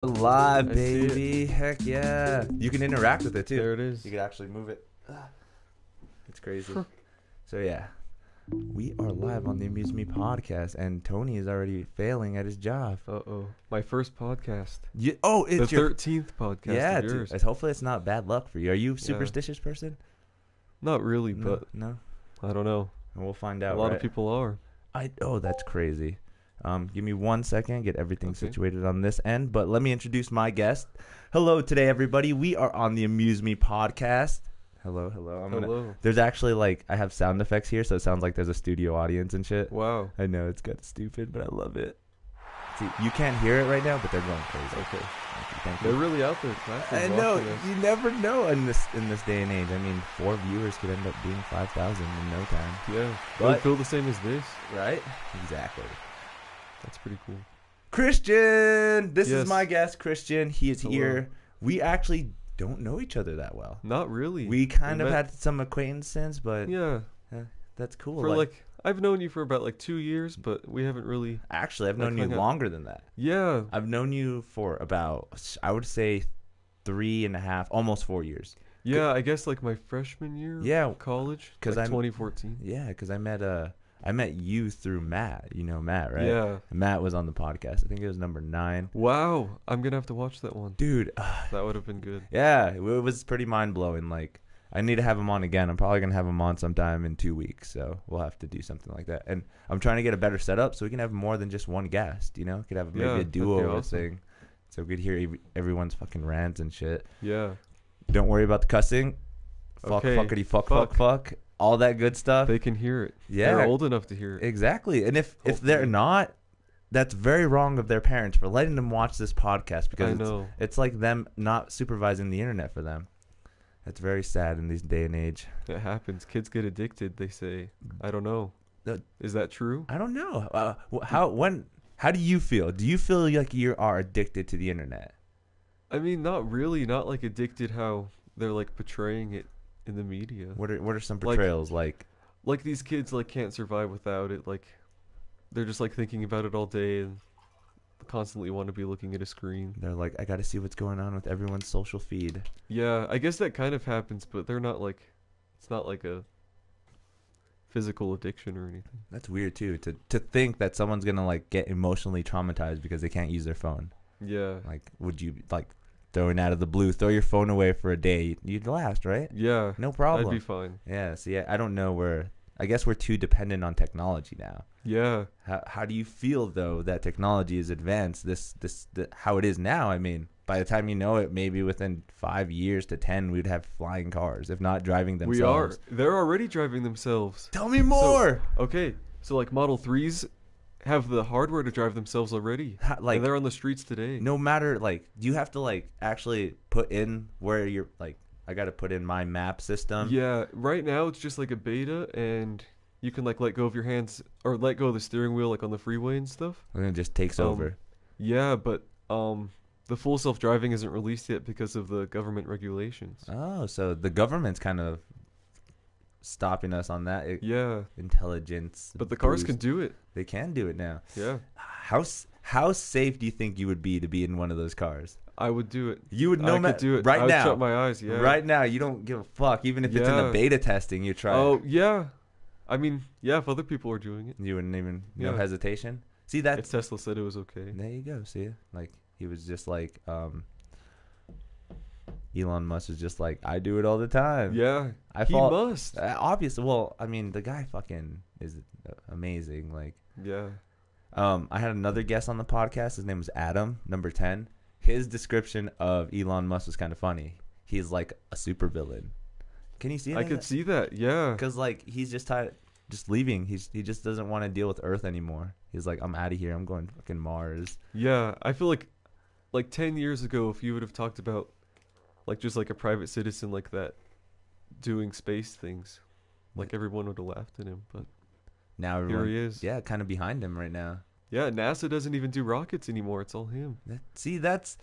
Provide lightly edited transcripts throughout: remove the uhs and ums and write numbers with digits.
Live, baby. Heck yeah. You can interact with it too. There it is. You can actually move it. It's crazy. So yeah, we are live on the Amuse Me podcast, and Tony is already failing at his job. My first podcast. It's the your 13th podcast yeah. of yours. Hopefully, it's not bad luck for you. Are you a superstitious person? Not really, but no. I don't know. We'll find out. A lot of people are. That's crazy. Give me 1 second, get everything situated on this end. But let me introduce my guest. Hello today, everybody. We are on the Amuse Me podcast. Hello. Hello. There's actually I have sound effects here, so it sounds like there's a studio audience and shit. Wow. I know it's kind of stupid, but I love it. See, you can't hear it right now, but they're going crazy. Okay. Thank you. They're really out there. I know. You never know in this day and age. I mean, 4 viewers could end up being 5,000 in no time. Yeah. But They feel the same as this. Right? Exactly. That's pretty cool. Christian! This is Yes. my guest, Christian. He is Hello. here. We actually don't know each other that well. Not really. We kind of met- had some acquaintances, but Yeah. that's cool. For I've known you for about 2 years, but we haven't really. Actually, I've known you hung out. longer than that. Yeah. I've known you for about, I would say, 3.5, almost 4 years. Yeah, I guess my freshman year of college. 'Cause 2014. Yeah, because I met you through Matt. You know Matt, right? Yeah. Matt was on the podcast. I think it was number 9. Wow. I'm going to have to watch that one. Dude. That would have been good. Yeah, it was pretty mind-blowing. I need to have him on again. I'm probably going to have him on sometime in 2 weeks, so we'll have to do something like that. And I'm trying to get a better setup so we can have more than just one guest, you know? Could have maybe a that'd be duo awesome. thing so we could hear everyone's fucking rants and shit. Yeah. Don't worry about the cussing. Fuck, Okay. fuckity, fuck. All that good stuff. They can hear it. Yeah. They're old enough to hear it. Exactly. And if they're Hopefully. not, that's very wrong of their parents for letting them watch this podcast because I know. it's like them not supervising the internet for them. That's very sad in this day and age. It happens. Kids get addicted, they say. I don't know. Is that true? I don't know. How do you feel? Do you feel like you are addicted to the internet? I mean, not really. Not addicted how they're portraying it in the media. What are some portrayals like? These kids can't survive without it. They're just thinking about it all day and constantly want to be looking at a screen. They're like, I got to see what's going on with everyone's social feed. Yeah, I guess that kind of happens, but they're not it's not a physical addiction or anything. That's weird too. To think that someone's gonna get emotionally traumatized because they can't use their phone. Yeah. Would you throwing out of the blue, throw your phone away for a day? You'd last, right? Yeah. No problem. I'd be fine. Yeah. See, I don't know I guess we're too dependent on technology now. Yeah. How do you feel though that technology is advanced how it is now? I mean, by the time you know it, maybe within 5 years to 10, we'd have flying cars, if not driving themselves. We are. They're already driving themselves. Tell me more. So Model 3s have the hardware to drive themselves already. And they're on the streets today. No matter do you have to actually put in where you're I got to put in my map system? Yeah, right now it's just a beta, and you can let go of your hands or let go of the steering wheel on the freeway and stuff. And it just takes over. Yeah, but the full self-driving isn't released yet because of the government regulations. Oh, so the government's kind of stopping us on that. Yeah. Intelligence. But the cars boost. can do it. They can do it now. Yeah. How safe do you think you would be to be in one of those cars? I would do it. You would know. I could do it. Right I would now. shut my eyes, yeah. Right now, you don't give a fuck. Even if it's in the beta testing, you try. Oh, yeah. I mean, yeah, if other people are doing it. You wouldn't even, no hesitation? See, that's... If Tesla said it was okay. There you go, see? He was just Elon Musk is just I do it all the time. Yeah, he must. Obviously, well, I mean, the guy fucking is amazing. Yeah. I had another guest on the podcast. His name was Adam, number 10. His description of Elon Musk was kind of funny. He's like a supervillain. Can you see that? I could see that, yeah. Because, he's just tired, just leaving. He just doesn't want to deal with Earth anymore. He's like, I'm out of here. I'm going to fucking Mars. Yeah, I feel like 10 years ago, if you would have talked about, just a private citizen like that doing space things, everyone would have laughed at him, but now here he is. Yeah, kind of behind him right now. Yeah, NASA doesn't even do rockets anymore. It's all him. See, that's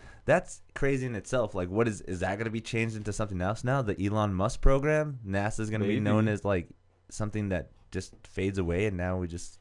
crazy in itself. What is that going to be changed into something else now? The Elon Musk program? NASA is going to be known as something that just fades away, and now we just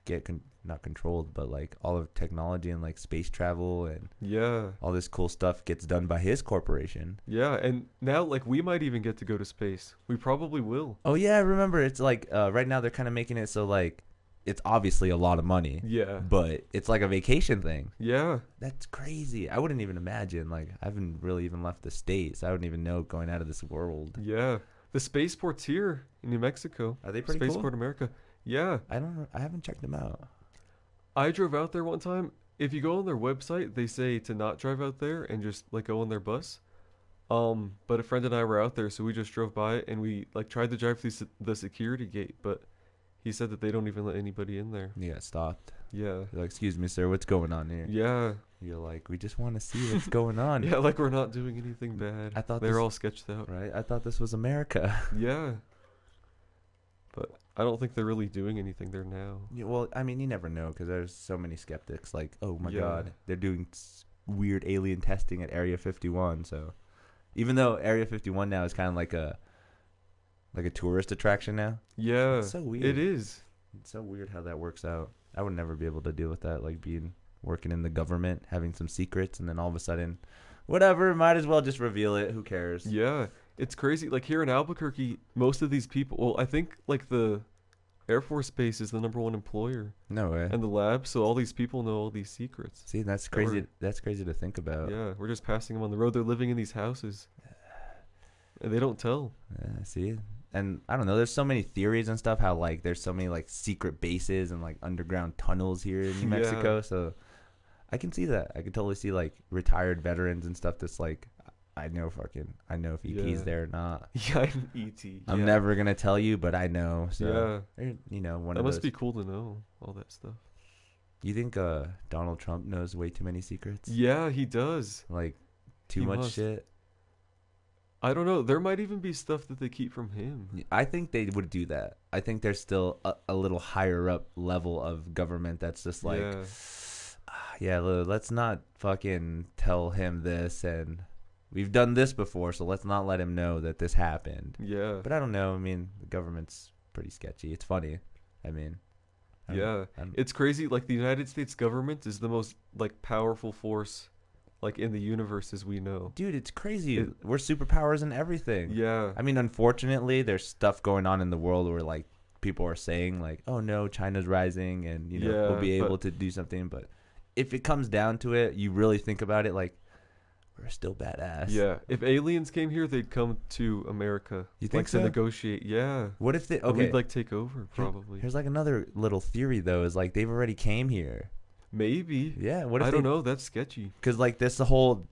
get not controlled, but like all of technology and like space travel and Yeah. all this cool stuff gets done by his corporation. Yeah, and now like we might even get to go to space. We probably will. Oh yeah, I remember. It's like right now they're kind of making it so like it's obviously a lot of money, Yeah. but it's like a vacation thing. Yeah. That's crazy. I wouldn't even imagine. Like I haven't really even left the States. I wouldn't even know going out of this world. Yeah. The spaceport's here in New Mexico. Are they pretty cool? Spaceport America. Yeah. I haven't checked them out. I drove out there one time. If you go on their website, they say to not drive out there and just like go on their bus. But a friend and I were out there, so we just drove by it and we like tried to drive through the security gate, but he said that they don't even let anybody in there. You got stopped. Yeah. You're like, excuse me, sir, what's going on here? Yeah. You're like, we just want to see what's going on. Yeah, like we're not doing anything bad. I thought they're this- all sketched out. Right? I thought this was America. Yeah. But I don't think they're really doing anything there now. Yeah, well, I mean, you never know because there's so many skeptics. Like, oh my Yeah. God, they're doing weird alien testing at Area 51. So, even though Area 51 now is kind of like a tourist attraction now, Yeah. it's so weird. It is. It's so weird how that works out. I would never be able to deal with that. Like working in the government, having some secrets, and then all of a sudden, whatever, might as well just reveal it. Who cares? Yeah. It's crazy. Like here in Albuquerque, most of these people, well, I think like the Air Force Base is the #1 employer No way. and the lab, so all these people know all these secrets. See, that's crazy. That's crazy to think about. Yeah, we're just passing them on the road. They're living in these houses. And they don't tell. See, and I don't know. There's so many theories and stuff. How like there's so many like secret bases and like underground tunnels here in New Mexico. Yeah. So I can see that. I can totally see like retired veterans and stuff. That's like I know if ET's Yeah. there or not. Yeah, I'm E.T. I'm yeah. never gonna tell you, but I know. So Yeah. you know, one That of must those. be cool to know all that stuff. You think Donald Trump knows way too many secrets? Yeah, he does. Like too He much must. shit. I don't know. There might even be stuff that they keep from him. I think they would do that. I think there's still a little higher up level of government that's just like, Yeah. let's not fucking tell him this, and we've done this before, so let's not let him know that this happened. Yeah. But I don't know. I mean, the government's pretty sketchy. It's funny. I mean, Yeah. It's crazy. Like the United States government is the most like powerful force like in the universe as we know. dude, it's crazy. We're superpowers and everything. Yeah. I mean, unfortunately, there's stuff going on in the world where like people are saying like, "Oh no, China's rising," and you know Yeah, we'll be but- able to do something. But if it comes down to it, you really think about it, like we're still badass. Yeah. If aliens came here, they'd come to America. You think like so? to negotiate. Yeah. What if they? And Okay. we'd like take over probably. Here's like another little theory though, is like they've already came here. Maybe. Yeah. What if I don't know. That's sketchy. Because like there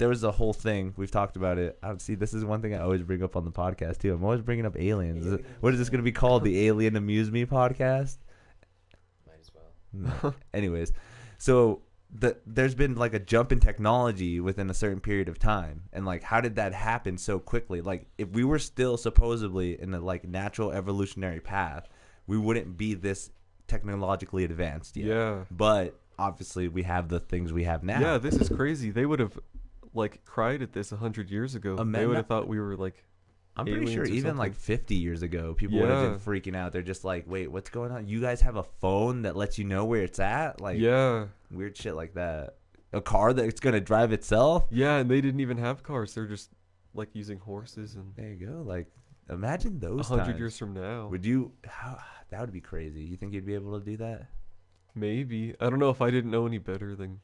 was a whole thing we've talked about it. I see. This is one thing I always bring up on the podcast too. I'm always bringing up aliens. What is this going to be called? The Alien Amuse Me podcast? Might as well. No. Anyways, so there's been like a jump in technology within a certain period of time, and like how did that happen so quickly? Like if we were still supposedly in a like natural evolutionary path, we wouldn't be this technologically advanced yet. Yeah. But obviously we have the things we have now. Yeah, this is crazy. They would have like cried at this 100 years ago. They would have thought we were like I'm pretty sure aliens or even like 50 years ago, people would have been freaking out. They're just like, wait, what's going on? You guys have a phone that lets you know where it's at? Like, yeah. weird shit like that. A car that's going to drive itself? Yeah, and they didn't even have cars. They're just like using horses and There you go. Like, imagine those 100 times. years from now. Would you, that would be crazy. You think you'd be able to do that? Maybe. I don't know if I didn't know any better than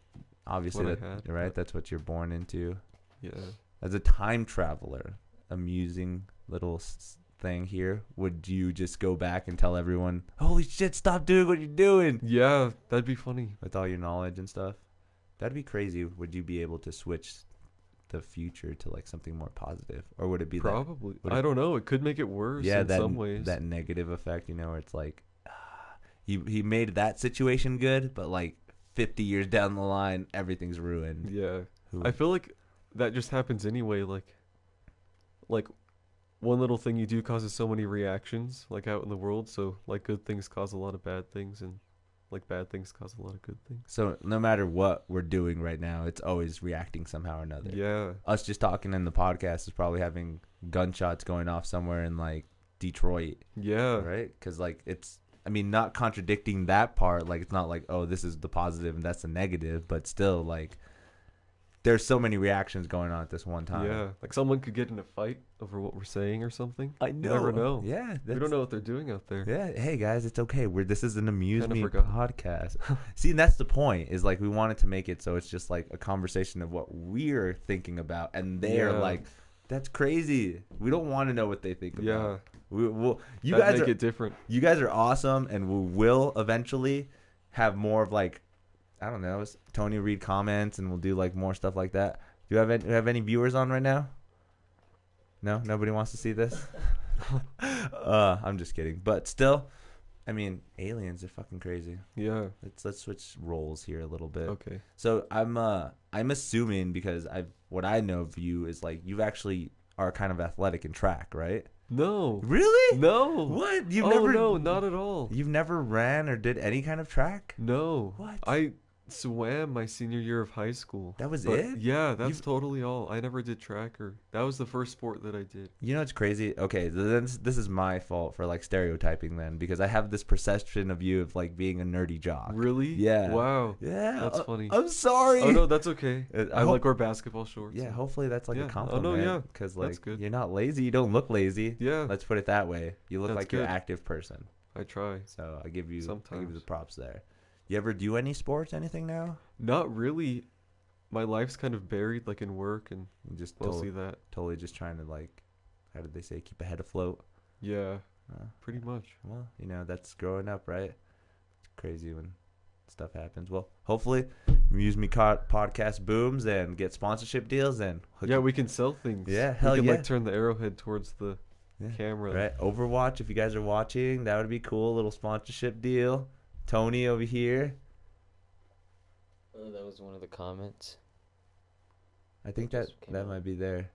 Obviously, What I that, had, right? but- That's what you're born into. yeah. As a time traveler, amusing little thing here, would you just go back and tell everyone, holy shit, stop doing what you're doing? Yeah, that'd be funny. With all your knowledge and stuff? That'd be crazy. Would you be able to switch the future to like something more positive? Or would it be Probably. would I it- don't know. It could make it worse in some ways. that negative effect, you know, where it's like he made that situation good, but like 50 years down the line, everything's ruined. Yeah. Who- I feel like that just happens anyway. Like one little thing you do causes so many reactions like out in the world. So like good things cause a lot of bad things, and like bad things cause a lot of good things. So no matter what we're doing right now, it's always reacting somehow or another. Yeah. Us just talking in the podcast is probably having gunshots going off somewhere in like Detroit, Yeah. right? Because like it's I mean, not contradicting that part. Like, it's not like, oh, this is the positive and that's the negative, but still, like, there's so many reactions going on at this one time. Yeah, like someone could get in a fight over what we're saying or something. I You never know. Yeah, We don't know what they're doing out there. Yeah, hey guys, it's okay. This is an Amuse Kinda Me forgot. podcast. See, and that's the point. Is like we wanted to make it so it's just like a conversation of what we're thinking about, and they're Yeah. like, "That's crazy." We don't want to know what they think about. Yeah, You that'd guys make are it different. you guys are awesome, and we will eventually have more of like, I don't know, Tony read comments, and we'll do like more stuff like that. Do you have any viewers on right now? No, nobody wants to see this. I'm just kidding, but still, I mean, aliens are fucking crazy. Yeah. Let's switch roles here a little bit. Okay. So I'm assuming because what I know of you is like you actually are kind of athletic in track, right? No. Really? No. What? No, not at all. You've never ran or did any kind of track? No. What? I swam my senior year of high school. That was But it? Yeah, that's You've- totally all. I never did track that was the first sport that I did. You know, it's crazy. Okay, then this is my fault for like stereotyping then, because I have this perception of you of like being a nerdy jock. Really? Yeah. Wow. Yeah. That's funny. I'm sorry. Oh no, that's okay. I I hope- like wear basketball shorts. Yeah, and- hopefully that's like Yeah. a Oh, no, compliment. yeah. Because That's like good. you're not lazy. You don't look lazy. Yeah. Let's put it that way. You look That's like you're an good. active person. I try. So I give you the Sometimes. props there. You ever do any sports, anything now? Not really. My life's kind of buried like in work and You just mostly that. totally just trying to like, how did they say, keep a head afloat? Yeah, Uh, pretty much. well, you know, that's growing up, right? It's crazy when stuff happens. Well, hopefully, MuseMe podcast booms and get sponsorship deals and Yeah, we can sell things. Yeah, hell we can yeah. like turn the arrowhead towards the Yeah. camera. Right, Overwatch. If you guys are watching, that would be cool. A little sponsorship deal. Tony over here. Oh, that was one of the comments. I think It just came that up. might be there.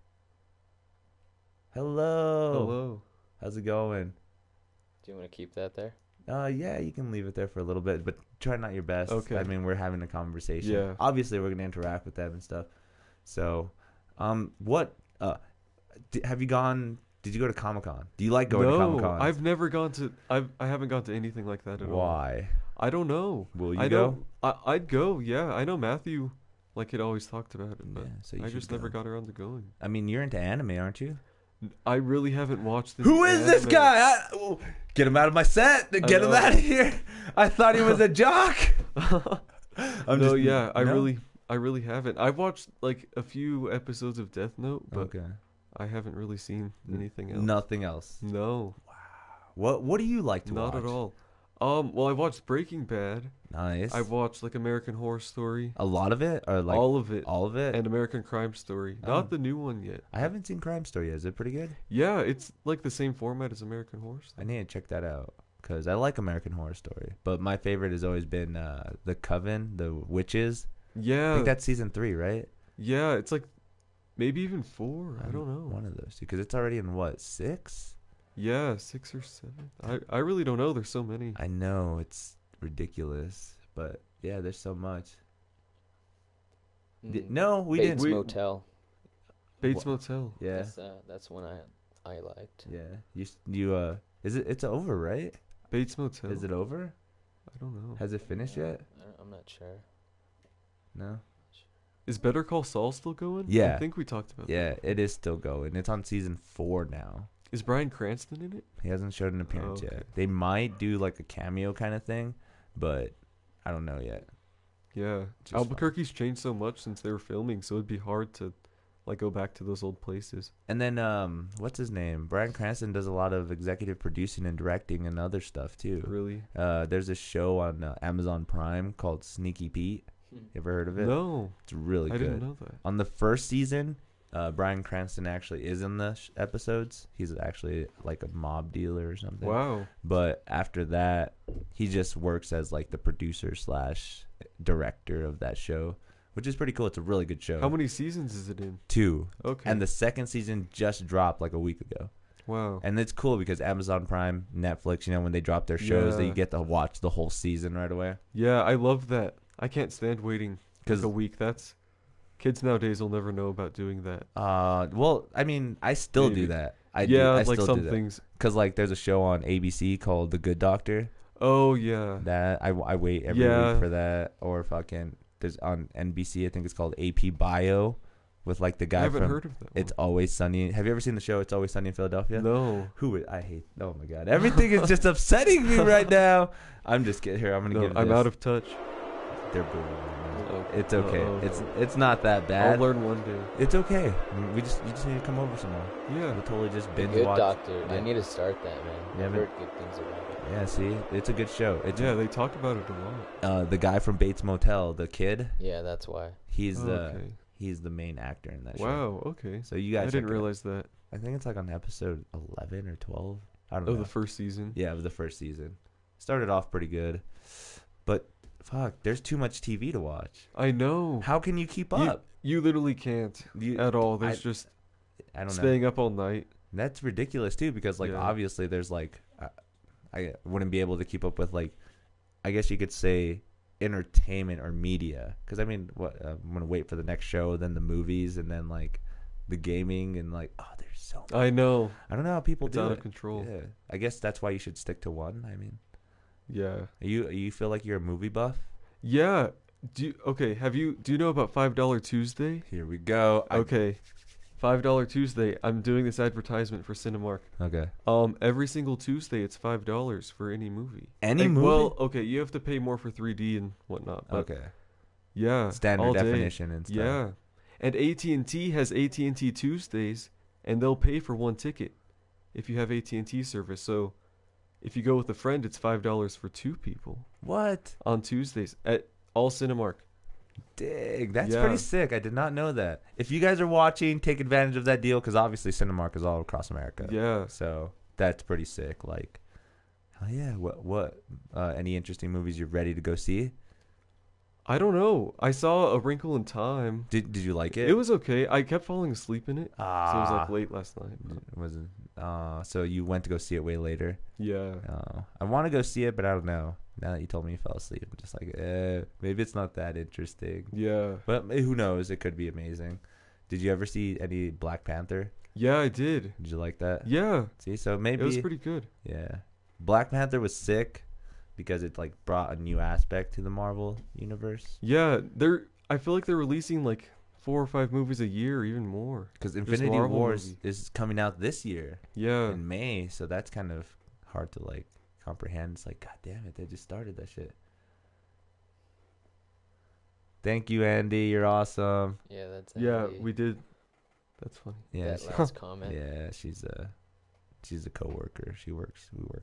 Hello. Hello. How's it going? Do you want to keep that there? Yeah, you can leave it there for a little bit, but try not your best. Okay. I mean, we're having a conversation. Yeah. Obviously, we're gonna interact with them and stuff. So, what? Have you gone? Did you go to Comic-Con? Do you like going to No, Comic-Con? I've never gone to. I haven't gone to anything like that at all. Why? I don't know. Will you I go? don't. I'd go. Yeah, I know Matthew. Like had always talked about it, but Yeah, so you I should just never go. got around to going. I mean, you're into anime, aren't you? I really haven't watched. Who is this guy? Get him out of my set. Get him know. out of here. I thought he was a jock. No, yeah, I no? really haven't. I've watched like a few episodes of Death Note, but Okay. I haven't really seen anything else. Nothing else. No, What do you like to not watch? at all. Well, I watched Breaking Bad. Nice. I've watched like American Horror Story, A lot of it, or like all of it, all of it. and American Crime Story. Oh. Not the new one yet. I haven't seen Crime Story yet. Is it pretty good? Yeah, it's like the same format as American Horror I Story. need to check that out because I like American Horror Story. But my favorite has always been The Coven, the witches. I Yeah, think that's season 3, right? yeah, it's like maybe even 4. I don't know. One of those two, because it's already in what 6? Yeah, 6 or 7. I really don't know. There's so many. I know it's ridiculous, but yeah, there's so much. No, we Bates didn't. Motel. Bates Wha- Motel. Yeah, That's one I liked. yeah. It's over, right? Bates Motel. Is it over? I don't know. Has it finished yet? I'm not sure. No. Is Better Call Saul still going? Yeah. I think we talked about Yeah, that. it is still going. It's on season 4 now. Is Bryan Cranston in it? He hasn't showed an appearance okay. yet. They might do like a cameo kind of thing, but I don't know yet. Yeah. Just Albuquerque's changed so much since they were filming, so it'd be hard to like go back to those old places. And then what's his name? Bryan Cranston does a lot of executive producing and directing and other stuff too. Really? There's a show on Amazon Prime called Sneaky Pete. You ever heard of it? No. It's really I good. didn't know that. On the first season, Bryan Cranston actually is in the episodes. He's actually like a mob dealer or something. Wow. But after that, he just works as like the producer / director of that show, which is pretty cool. It's a really good show. How many seasons is it in? 2. Okay. And the second season just dropped like a week ago. wow. And it's cool because Amazon Prime, Netflix, you know, when they drop their shows, that Yeah. you get to watch the whole season right away. Yeah, I love that. I can't stand waiting Because a week. That's kids nowadays will never know about doing that. well, I mean, I still do Maybe. that. I yeah, do, I like still some do that. things. Because like there's a show on ABC called The Good Doctor. Oh yeah. That I wait every Yeah. week for that. Or fucking there's on NBC, I think it's called AP Bio, with like the I guy haven't from heard of that. It's Always Sunny. Have you ever seen the show It's Always Sunny in Philadelphia? No. I hate. Oh my god, everything is just upsetting me right now. I'm just kidding. Here, I'm gonna No, give. I'm this. out of touch. They're booing right now. Uh-oh. It's okay. Uh-oh. It's not that bad. I'll learn one day. It's okay. You just need to come over some more. Yeah. We'll totally just binge Good watch. Doctor. Yeah. I need to start that, man. Yeah, I've man. heard good things about it. Yeah, see, it's a good show. It's Yeah, they talked about it a lot. the guy from Bates Motel, the kid. Yeah, that's why. He's Okay. he's the main actor in that show. Wow. Okay. So you guys, I didn't check it out. realize that. I think it's like on episode 11 or 12. I don't Oh, know. the first season. Yeah, of the first season. Started off pretty good, but fuck, there's too much TV to watch. I know. How can you keep You- up? You literally can't at all. There's just I don't know. staying up all night. That's ridiculous too, because like Yeah. obviously there's like I wouldn't be able to keep up with like, I guess you could say entertainment or media, because I mean what I'm gonna wait for the next show, then the movies, and then like the gaming, and like there's so much. I know. I don't know how people It's do out it. of control. Yeah, I guess that's why you should stick to one. I mean, Yeah. you feel like you're a movie buff? Yeah. Do you know about $5 Tuesday? Here we go. Okay. $5 Tuesday. I'm doing this advertisement for Cinemark. Okay. Every single Tuesday it's $5 for any movie. Any movie? Well, okay, you have to pay more for 3D and whatnot. But Okay. yeah. Standard all day. definition and stuff. Yeah. And AT&T has AT&T Tuesdays, and they'll pay for one ticket if you have AT&T service. So if you go with a friend, it's $5 for two people What? on Tuesdays at all Cinemark. Dig. That's Yeah. pretty sick. I did not know that. If you guys are watching, take advantage of that deal, because obviously Cinemark is all across America. Yeah. So that's pretty sick. Like, hell yeah. What? Any interesting movies you're ready to go see? I don't know. I saw A Wrinkle in Time. Did you like it? It was okay. I kept falling asleep in it. So it was like Ah. late last night. Was it? So you went to go see it way later. Yeah. I want to go see it, but I don't know. Now that you told me you fell asleep, I'm just like, maybe it's not that interesting. Yeah. But who knows? It could be amazing. Did you ever see any Black Panther? Yeah, I did. Did you like that? Yeah. See, so maybe It was pretty good. yeah. Black Panther was sick because it like brought a new aspect to the Marvel universe. Yeah, I feel like they're releasing like 4 or 5 movies a year, or even more. Because Infinity Marvel Wars movies. is coming out this year Yeah. in May, so that's kind of hard to like comprehend. It's like, god damn it, they just started that shit. Thank you, Andy. You're awesome. Yeah, that's Yeah, Andy. we did. That's funny. Yeah, That last comment. yeah. She's a coworker. We work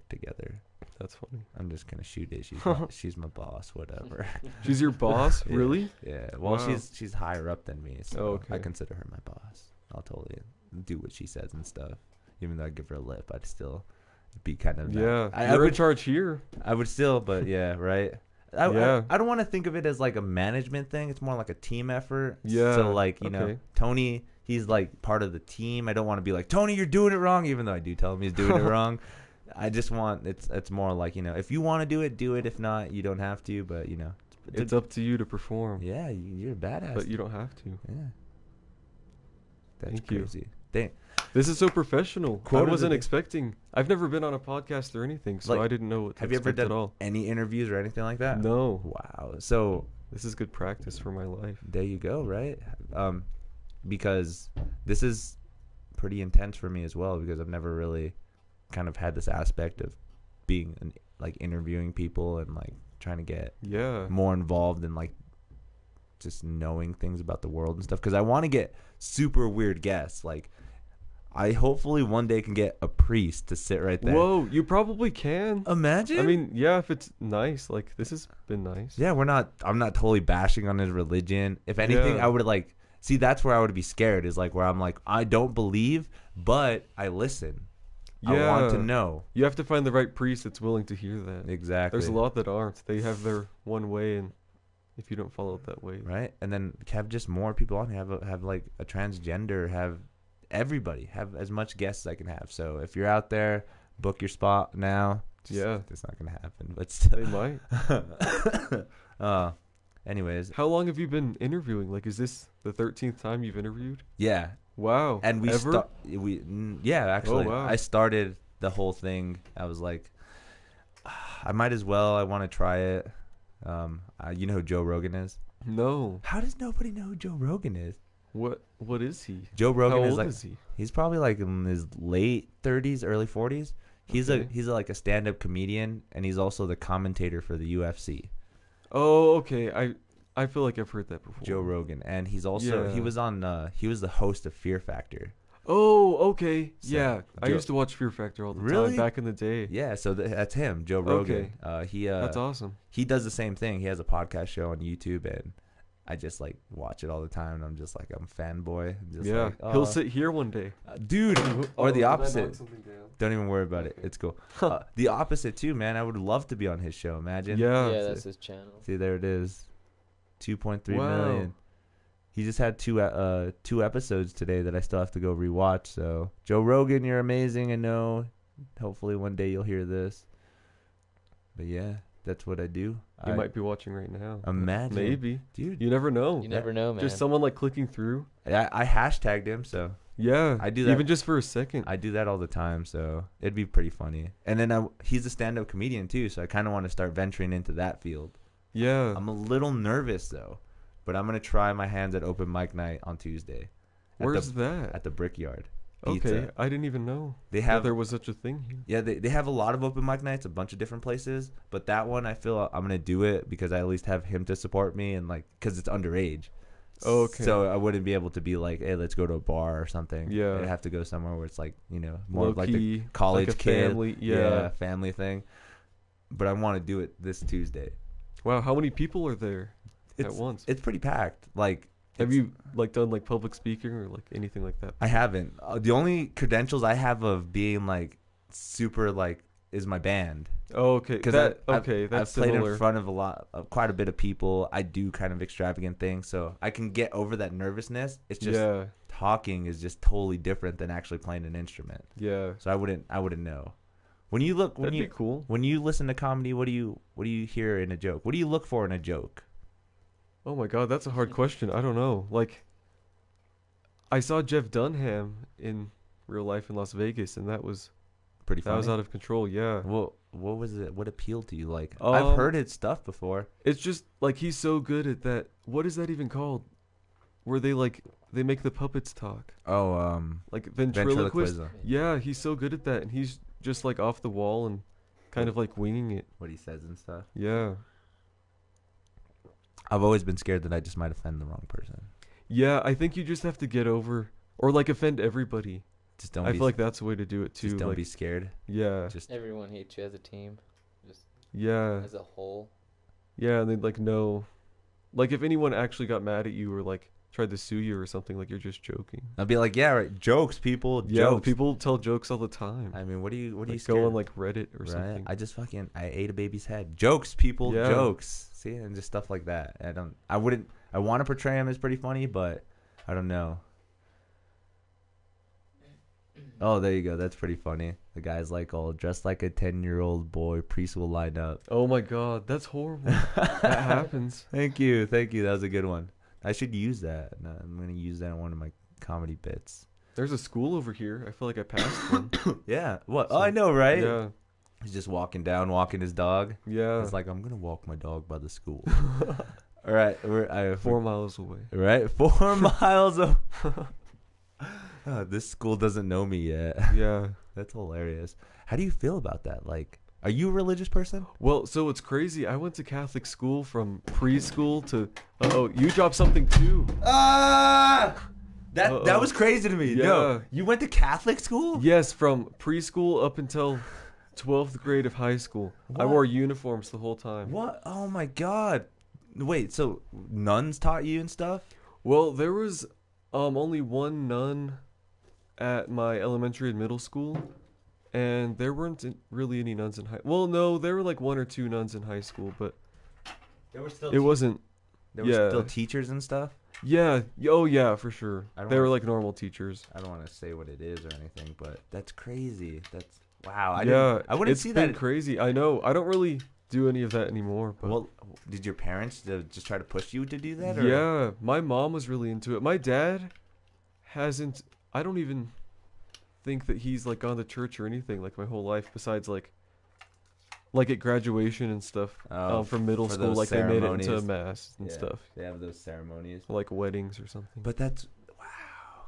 together. That's funny. I'm just gonna shoot it. She's my boss. Whatever. She's your boss? Yeah. Really? Yeah. Well, Wow. she's higher up than me, so Oh, okay. I consider her my boss. I'll totally do what she says and stuff. Even though I give her a lip, I'd still be kind of Yeah. I You're in would charge here. I would still, but yeah, right. Yeah. I don't want to think of it as like a management thing. It's more like a team effort. Yeah, So like you know, okay. Tony, he's like part of the team. I don't want to be like, Tony, you're doing it wrong, even though I do tell him he's doing it wrong. I just want it's more like, you know, if you want to do it, do it. If not, you don't have to. But you know, It's up to you to perform. yeah, you're a badass. But you don't have to. Yeah. That's Thank you. crazy. This is so professional. Quote I of the wasn't day. expecting. I've never been on a podcast or anything, so Like, I didn't know what to Have you ever expect at done all. any interviews or anything like that? No. Wow. So This is good practice for my life. there you go, right? Because this is pretty intense for me as well, because I've never really kind of had this aspect of being like interviewing people and like trying to get Yeah. more involved in like just knowing things about the world and stuff, because I want to get super weird guests. Like I hopefully one day can get a priest to sit right there. Whoa, you probably can. Imagine. I mean, yeah, if it's nice. Like, this has been nice. yeah, I'm not totally bashing on his religion. If anything, Yeah. I would like see, that's where I would be scared, is like where I'm like, I don't believe, but I listen. I want to Yeah. know. You have to find the right priest that's willing to hear that. Exactly. There's a lot that aren't. They have their one way, and if you don't follow it that way. Right? And then have just more people on, have like a transgender, have everybody, have as much guests as I can have. So if you're out there, book your spot now. Yeah. It's not going to happen, but still. They might. Anyways, How long have you been interviewing? Like, is this the 13th time you've interviewed? yeah. Wow. And we Ever? yeah, actually, wow. I started the whole thing. I was like, I might as well. I want to try it. You know who Joe Rogan is? No. How does nobody know who Joe Rogan is? What is he? Joe Rogan How is old like is he? he's probably like in his late 30s, early 40s. He's Okay. like a stand-up comedian, and he's also the commentator for the UFC. Oh, okay. I feel like I've heard that before. Joe Rogan, and he Yeah. was the host of Fear Factor. Oh, okay. So, Yeah. I Joe- used to watch Fear Factor all the Really? time back in the day. Yeah, so that's him, Joe Rogan. That's awesome. He does the same thing. He has a podcast show on YouTube, and I just like watch it all the time. And I'm just like, I'm a fanboy. I'm just Yeah. like, He'll "Oh, sit here one day. dude, or the did I opposite. knock something down? Don't even worry about it. It's cool. The opposite too, man. I would love to be on his show. Imagine. Yeah. Yeah, that's his channel. See, there it is. 2.3 Wow. million. He just had two episodes today that I still have to go rewatch. So, Joe Rogan, you're amazing. I know. Hopefully, one day you'll hear this. But yeah, that's what I do. He might be watching right now. Imagine. Maybe. Dude. You never know. You never know, man. Just someone like clicking through. I hashtagged him, so Yeah. I do that. Even just for a second. I do that all the time. So it'd be pretty funny. And then he's a stand-up comedian too, so I kind of want to start venturing into that field. Yeah. I'm a little nervous though, but I'm gonna try my hands at open mic night on Tuesday. Where's that? At the Brickyard. Okay. Pizza. I didn't even know They that have there was such a thing here. Yeah, they have a lot of open mic nights, a bunch of different places. But that one, I feel I'm gonna do it because I at least have him to support me, and like, cause it's underage. Oh, okay. So I wouldn't be able to be like, hey, let's go to a bar or something. Yeah. I'd have to go somewhere where it's like, more Low of like the key, college like a kid, family. Yeah. family thing. But I want to do it this Tuesday. Wow. How many people are there at once? It's pretty packed. Like, Have you like done like public speaking or like anything like that? I haven't. The only credentials I have of being like super like is my band. Oh, okay. Because That's I've played similar. in front of quite a bit of people. I do kind of extravagant things, so I can get over that nervousness. It's just Yeah. talking is just totally different than actually playing an instrument. Yeah. So I wouldn't know. When That'd be cool. when you listen to comedy, what do you hear in a joke? What do you look for in a joke? Oh my God, that's a hard question. I don't know. Like, I saw Jeff Dunham in real life in Las Vegas, and that was Pretty funny. out of control. Yeah. What was it? What appealed to you? Like, Um, I've heard his stuff before. It's just like he's so good at that. What is that even called? Where they make the puppets talk. Oh, Like ventriloquist. ventriloquism. Yeah, he's so good at that, and he's just like off the wall and kind of like winging it. What he says and stuff. Yeah. I've always been scared that I just might offend the wrong person. Yeah, I think you just have to get over or like offend everybody. Just don't. I be, feel like that's the way to do it too. just don't like, be scared. yeah, Just Everyone hates you as a team, just yeah, as a whole. yeah, and they'd like know, like if anyone actually got mad at you or like tried to sue you or something, like you're just joking. I'll be like, yeah, right. Jokes, people. Yeah, Jokes. people tell jokes all the time. I mean, what are you Like, scared? go on like Reddit or right? something. I ate a baby's head. Jokes, people. Yeah. Jokes. See, and just stuff like that. I want to portray him as pretty funny, but I don't know. Oh, there you go. That's pretty funny. The guy's like, all dressed like a 10-year-old boy, preschool lineup. Oh my God, that's horrible. That happens. Thank you. That was a good one. I should use that. I'm going to use that in one of my comedy bits. There's a school over here. I feel like I passed one. Yeah. What? So, Oh, I know, right? Yeah, He's just walking his dog. yeah. It's like, I'm going to walk my dog by the school. All right. 4 miles away. Right? 4 miles of... this school doesn't know me yet. Yeah. That's hilarious. How do you feel about that? Like, are you a religious person? Well, so it's crazy. I went to Catholic school from preschool to. You dropped something too. That Uh-oh. was crazy to me. Yeah. No, you went to Catholic school? Yes, from preschool up until 12th grade of high school. I What? wore uniforms the whole time. What? Oh my God. Wait, so nuns taught you and stuff? Well, there was only one nun at my elementary and middle school, and there weren't really any nuns in high. Well, no, there were like 1 or 2 nuns in high school, but There were still it wasn't. there were yeah. still teachers and stuff. Yeah. Oh, yeah, for sure. I don't They were wanna- like normal teachers. I don't want to say what it is or anything, but that's crazy. That's wow. I wouldn't it's see been that. crazy. I know. I don't really do any of that anymore. But Well, did your parents just try to push you to do that? Or? yeah, my mom was really into it. My dad hasn't. I don't even think that he's like gone to church or anything like my whole life. Besides like like at graduation and stuff, from middle for school, those like they made it into a ceremonies. mass and Yeah, stuff, they have those ceremonies. like weddings or something. But that's wow,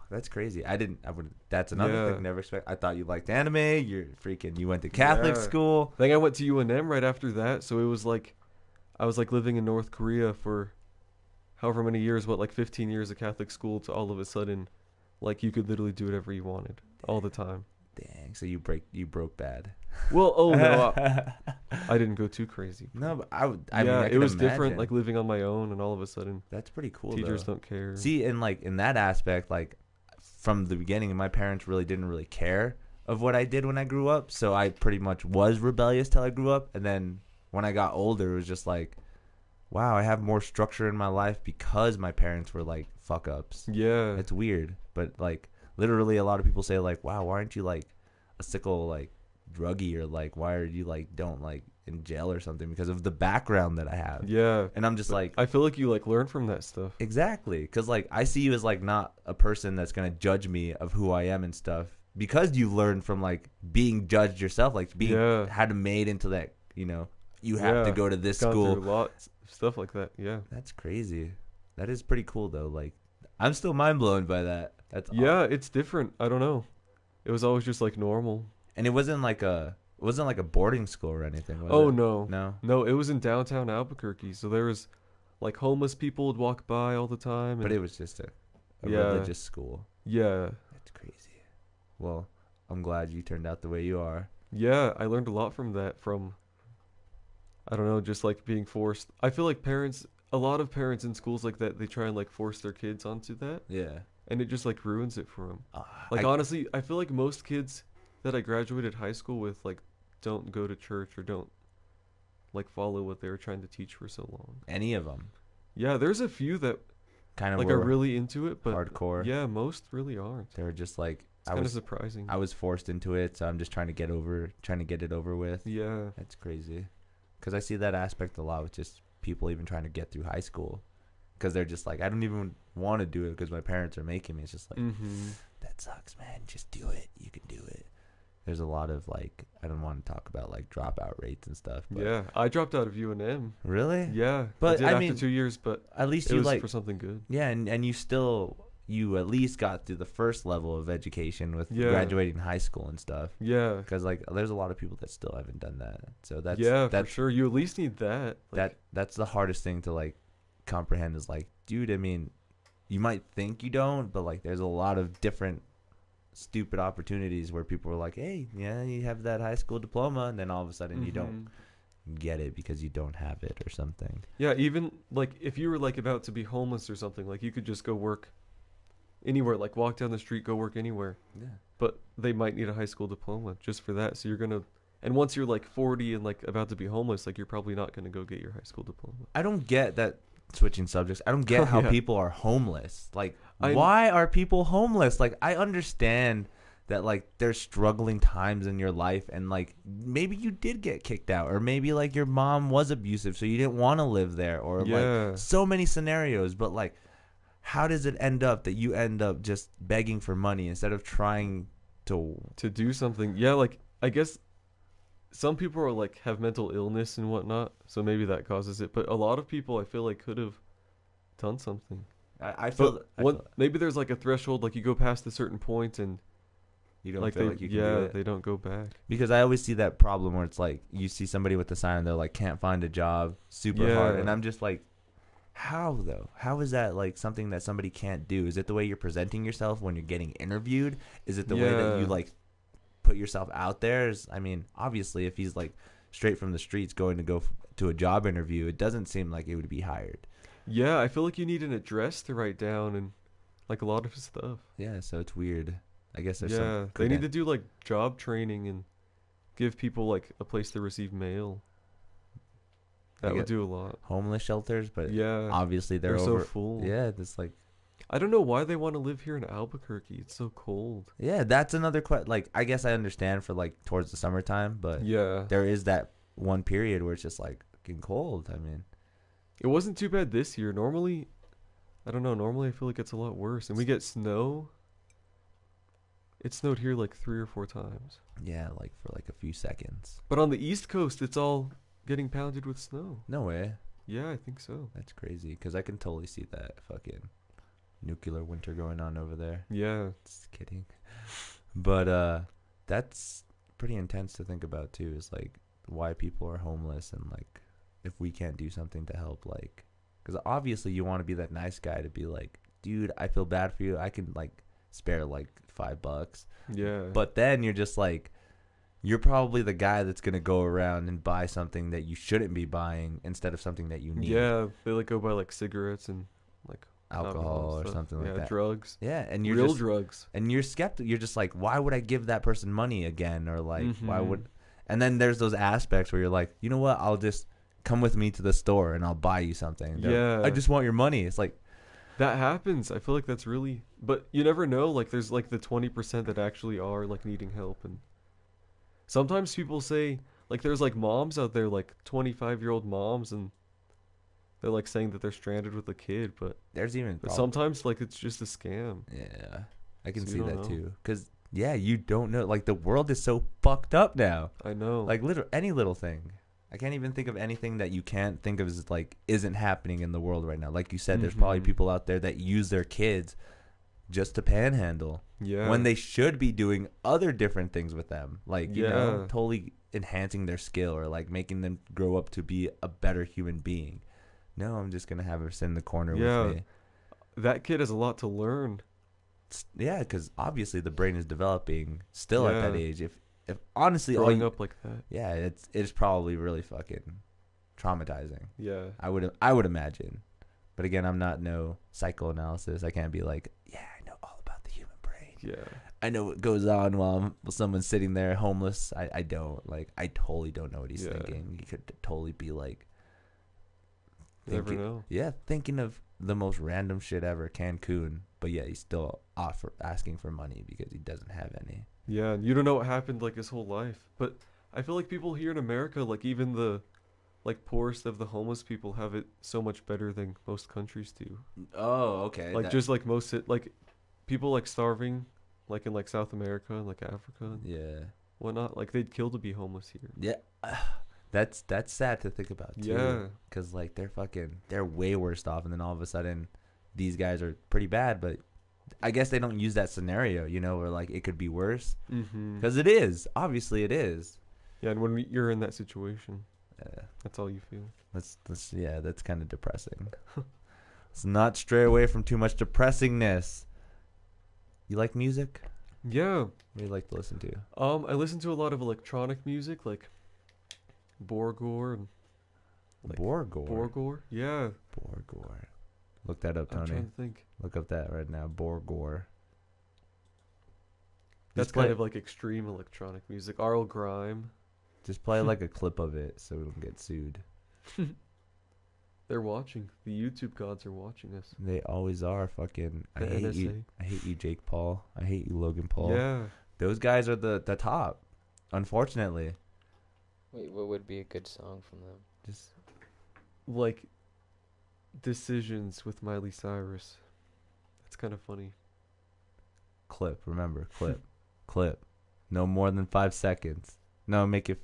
that's crazy. I would. That's another Yeah. thing. Never expect. I thought you liked anime. You went to Catholic Yeah. school. I think I went to UNM right after that, so it was like I was like living in North Korea for however many years, like 15 years of Catholic school, to all of a sudden, like you could literally do whatever you wanted all the time. Dang. So you broke bad. Well, oh no, I didn't go too crazy. No, but I would. I mean, Yeah, I it could was imagine. different, like living on my own, and all of a sudden, That's pretty cool. teachers though. don't care. See, in that aspect, like from the beginning, my parents really didn't really care of what I did when I grew up. So I pretty much was rebellious till I grew up, and then when I got older, it was just like, wow, I have more structure in my life because my parents were like fuck ups. Yeah, It's weird, but like literally, a lot of people say like, wow, why aren't you like a sickle like druggie, or like why are you like don't like in jail or something, because of the background that I have. yeah. And I'm just like, I feel like you like learn from that stuff. exactly, because like I see you as like not a person that's gonna judge me of who I am and stuff, because you learned from like being judged yourself, like being had to made into that, you have to go to this Gone school. through lots of stuff like that. Yeah. That's crazy. That is pretty cool though. Like I'm still mind blown by that. That's Yeah, it's different. I don't know. It was always just like normal. And it wasn't like a boarding school or anything, was Oh it? no. No, it was in downtown Albuquerque. So there was like homeless people would walk by all the time. But and- it was just a Yeah. religious school. yeah. That's crazy. Well, I'm glad you turned out the way you are. Yeah, I learned a lot from that, from I don't know, just like being forced. I feel like a lot of parents in schools like that, they try and like force their kids onto that, Yeah. and it just like ruins it for them. Uh, Like I- honestly, I feel like most kids that I graduated high school with like don't go to church or don't like follow what they were trying to teach for so long. any of them Yeah, there's a few that kind of like were are really into it, but hardcore. yeah, most really aren't. They were just like, It's kind of surprising. I was forced into it, so I'm just trying to get it over with. Yeah. That's crazy. Because I see that aspect a lot with just people even trying to get through high school. Because they're just like, I don't even want to do it because my parents are making me. It's just like, that sucks, man. Just do it. You can do it. There's a lot of like, I don't want to talk about like dropout rates and stuff. But Yeah, I dropped out of UNM. Really? Yeah, But, I did I after mean, 2 years, but At least it you was like, for something good. yeah, and you at least got through the first level of education with Yeah. graduating high school and stuff. Yeah, Because like, there's a lot of people that still haven't done that. So that's for that's sure. You at least need that. Like, that's the hardest thing to like comprehend, is like, dude, I mean, you might think you don't, but like there's a lot of different stupid opportunities where people are like, hey, yeah, you have that high school diploma, and then all of a sudden you don't get it because you don't have it or something. Yeah, even like if you were like about to be homeless or something, like you could just go work anywhere, like walk down the street, go work anywhere. Yeah. But they might need a high school diploma just for that. So you're gonna, and once you're like 40 and like about to be homeless, like you're probably not gonna go get your high school diploma. I don't get that. Switching subjects, I don't get how Yeah. people are homeless. Like, I- why are people homeless? Like, I understand that like there's struggling times in your life, and like maybe you did get kicked out, or maybe like your mom was abusive so you didn't want to live there, or Yeah. like so many scenarios. But like, how does it end up that you end up just begging for money instead of trying to Do something. Yeah, like I guess some people are like have mental illness and whatnot, so maybe that causes it. But a lot of people, I feel like, could have done something. I feel, But I feel maybe there's like a threshold, like you go past a certain point and you don't like feel they, like you can do it. they don't go back. Because I always see that problem where it's like you see somebody with a sign and they're like can't find a job, super hard, Yeah. and I'm just like, how though? How is that like something that somebody can't do? Is it the way you're presenting yourself when you're getting interviewed? Is it the way that you Yeah. like put yourself out there? I mean, obviously, if he's like straight from the streets going to go to a job interview, it doesn't seem like it would be hired. Yeah, I feel like you need an address to write down and like a lot of stuff. Yeah, so it's weird. I guess there's Yeah, some they need to do like job training and give people like a place to receive mail. That would get do a lot. homeless shelters, but Yeah, obviously they're so over. full. Yeah, it's like. I don't know why they want to live here in Albuquerque. It's so cold. Yeah, that's another question. Like, I guess I understand for like towards the summertime, but Yeah, there is that one period where it's just like fucking cold. I mean, it wasn't too bad this year. Normally, I don't know. Normally, I feel like it's a lot worse, and we get snow. It snowed here like 3 or 4 times. Yeah, like for like a few seconds. But on the East Coast, it's all getting pounded with snow. No way. Yeah, I think so. That's crazy. Because I can totally see that fucking nuclear winter going on over there. Yeah. Just kidding. But that's pretty intense to think about too. Is like why people are homeless and like if we can't do something to help. Like, because obviously you want to be that nice guy to be like, dude, I feel bad for you. I can like spare like $5. Yeah. But then you're just like, you're probably the guy that's gonna go around and buy something that you shouldn't be buying instead of something that you need. Yeah, they like go buy like cigarettes and like Alcohol or stuff. something like that. Drugs. Yeah, and you're Real just, drugs. and you're skeptical. You're just like, why would I give that person money again? Or like, why Mhm. would? And then there's those aspects where you're like, you know what? I'll just come with me to the store and I'll buy you something. Yeah. I just want your money. It's like, That happens. I feel like that's really, but you never know. Like, there's like the 20% that actually are like needing help, and sometimes people say like there's like moms out there, like 25-year-old moms, and they're like saying that they're stranded with a kid, but there's even sometimes like it's just a scam. Yeah, I can So see you that don't know. too. Because yeah, you don't know. Like the world is so fucked up now. I know. Like any little thing. I can't even think of anything that you can't think of as like isn't happening in the world right now. Like you said, there's probably Mhm. people out there that use their kids just to panhandle Yeah. when they should be doing other different things with them. Like, you know, Yeah. totally enhancing their skill or like making them grow up to be a better human being. No, I'm just going to have her sit in the corner Yeah. with me. That kid has a lot to learn. Yeah, because obviously the brain is developing still at that Yeah. age. If honestly, all Growing you, up like that. yeah, it's probably really fucking traumatizing. Yeah. I would imagine, but again, I'm not no psychoanalysis. I can't be like, yeah, I know all about the human brain. Yeah. I know what goes on while someone's sitting there homeless. I don't like. I totally don't know what he's Yeah. thinking. He could totally be like, You never thinking- know. yeah, thinking of the most random shit ever, Cancun. But yeah, he's still asking for money because he doesn't have any. Yeah, and you don't know what happened like his whole life. But I feel like people here in America, like even the like poorest of the homeless people have it so much better than most countries do. Oh, okay. Like just like like people like starving like in like South America and like Africa and yeah, whatnot, like they'd kill to be homeless here. yeah. That's sad to think about too. Yeah. Because like they're way worse off, and then all of a sudden, these guys are pretty bad. But I guess they don't use that scenario, you know, where like it could be worse. Mm-hmm. Because it is. Obviously, it is. Yeah, and when you're in that situation, Yeah. that's all you feel. That's kind of depressing. Let's not stray away from too much depressingness. You like music? Yeah. What do you like to listen to? I listen to a lot of electronic music, like Borgore and like Borgore. Borgore. Yeah. Borgore. Look that up, I'm Tony. trying to think. Look up that right now. Borgore. That's Just play- kind of like extreme electronic music. Arl Grime. Just play like a clip of it so we don't get sued. They're watching. The YouTube gods are watching us. They always are. Fucking. I The hate you. NSA. I hate you, Jake Paul. I hate you, Logan Paul. Yeah. Those guys are the top. Unfortunately, Wait, what would be a good song from them? just Like Decisions with Miley Cyrus. That's kind of funny. clip. Remember, clip, clip. No more than 5 seconds. No, make it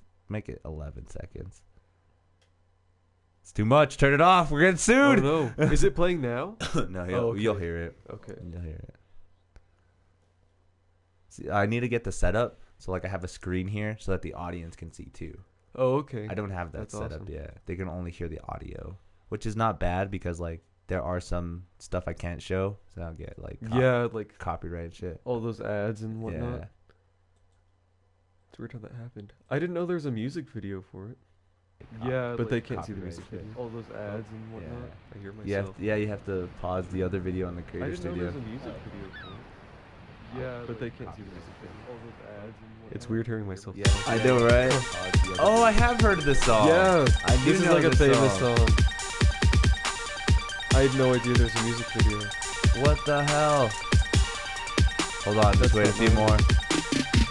11 seconds. It's too much. Turn it off. We're getting Oh sued. no. Is it playing now? No, Oh, okay. you'll hear it. Okay. You'll hear it. See, I need to get the setup so like I have a screen here so that the audience can see too. Oh, okay. I don't have that That's set up awesome. yet. They can only hear the audio, which is not bad because like there are some stuff I can't show, so I'll get like Yeah, like copyright shit. all those ads and whatnot. Yeah, It's weird how that happened. I didn't know there was a music video for it. Cop- Yeah, but like they can't see the copyright music shit. video. All those ads and whatnot. Yeah. I hear You have, myself. you have to pause the other video on the I Creator didn't know Studio. there was a music video for it. Yeah, but they can't see the music video. All those ads and whatnot. It's weird hearing myself. Yeah, talk. I know, right? Oh, I have heard of this song. Yeah, I do this is know like a this famous song. song. I had no idea there's a music video. What the hell? Hold on, just That's wait a not few mine. more.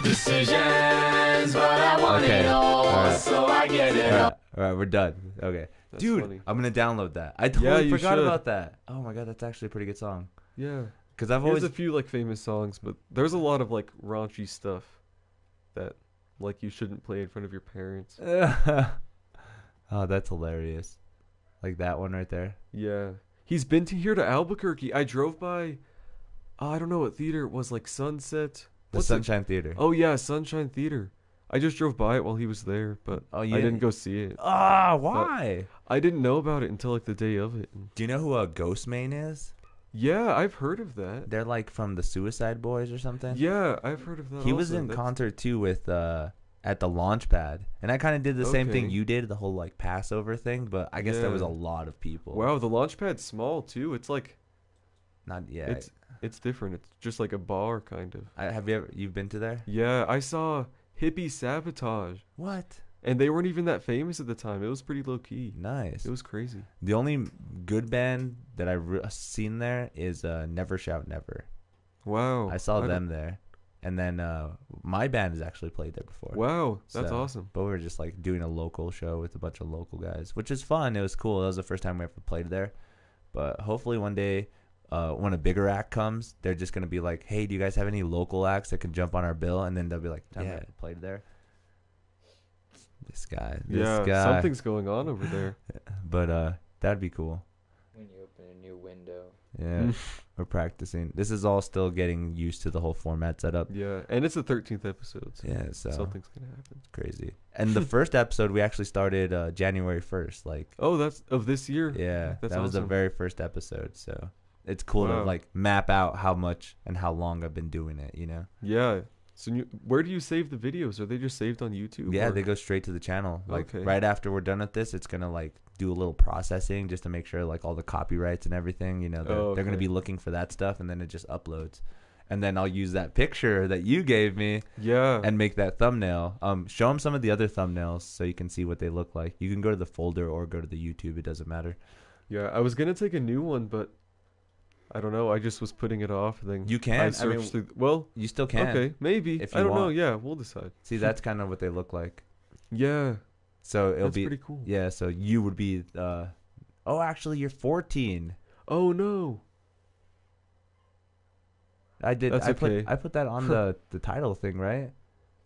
Decisions, but I want Okay, it all, alright. so I get it all. Alright, we're done. Okay. That's Dude, funny. I'm gonna download that. I Yeah, totally you forgot should. about that. Oh my god, that's actually a pretty good song. Yeah. Because I've There's always a few like famous songs, but there's a lot of like raunchy stuff that like you shouldn't play in front of your parents. oh, that's hilarious. Like that one right there. Yeah. He's been here to Albuquerque. I drove by, I don't know what theater it was, like Sunset. The What's it? Sunshine Theater. Oh yeah, Sunshine Theater. I just drove by it while he was there, but Oh, I didn't go see it. Ah, why? I didn't know about it until like the day of it. Do you know who Ghostmain is? Yeah, I've heard of that. They're like from the Suicide Boys or something. Yeah, I've heard of that. He was also. in That's- concert too with at the launch pad, and I kind of did the same thing Okay. you did, the whole like Passover thing. But I guess there was a Yeah. lot of people. Wow, the launch pad's small too. It's like Not yeah. it's different. It's just like a bar kind of. Have you've been to there? Yeah, I saw Hippie Sabotage, What? and they weren't even that famous at the time. It was pretty low key. Nice. It was crazy. The only good band that I've seen there is Never Shout Never. Wow, I saw don't- them there, and then my band has actually played there before. Wow, that's So- awesome. But we were just like doing a local show with a bunch of local guys, which is fun. It was cool. That was the first time we ever played there. But hopefully one day, when a bigger act comes, they're just gonna be like, "Hey, do you guys have any local acts that can jump on our bill?" And then they'll be like, "Yeah, played there." This guy. Something's going on over there. But that'd be cool. When you open a new window. Yeah, we're practicing. This is all still getting used to the whole format setup. Yeah, and it's the 13th episode. So Yeah, so something's gonna happen. it's crazy. And the first episode we actually started January 1st. Like, Oh, that's of this year. yeah, That's that was the awesome. very first episode. So it's cool to Wow. like map out how much and how long I've been doing it. You know? Yeah. So where do you save the videos? Are they just saved on YouTube? Yeah, or- they go straight to the channel. Like Okay. right after we're done with this, it's gonna like do a little processing just to make sure like all the copyrights and everything. You know, they're gonna okay. be looking for that stuff, and then it just uploads. And then I'll use that picture that you gave me Yeah. and make that thumbnail. Show them some of the other thumbnails so you can see what they look like. You can go to the folder or go to the YouTube. It doesn't matter. Yeah, I was gonna take a new one, but I don't know. I just was putting it off. Then You can. I I searched mean, through. Well, you still can. okay, maybe. if I you don't know. want. Yeah, we'll decide. See, that's kind of what they look like. Yeah, So it'll that's be pretty cool. yeah. So you would be. Oh, actually, you're 14. Oh no. I did. That's okay. I put that on the title thing, right?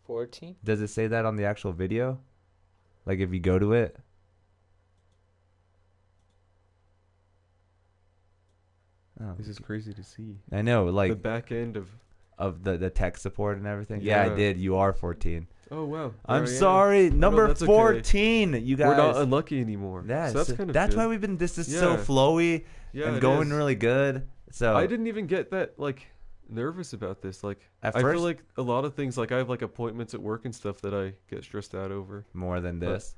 14? Does it say that on the actual video? Like if you go to it. Oh, This is crazy to see. I know, The like back end of. the tech support and everything. Yeah, I Yeah. did. You are 14. Oh wow. I'm There I am. sorry, number that's okay. 14. You guys. We're not unlucky anymore. Yeah, so that's kind of. that's good. why we've been. This is so Yeah. flowy Yeah, and it going is. really good. So I didn't even get that like nervous about this. Like At I first- feel like a lot of things. Like I have like appointments at work and stuff that I get stressed out over. more than this.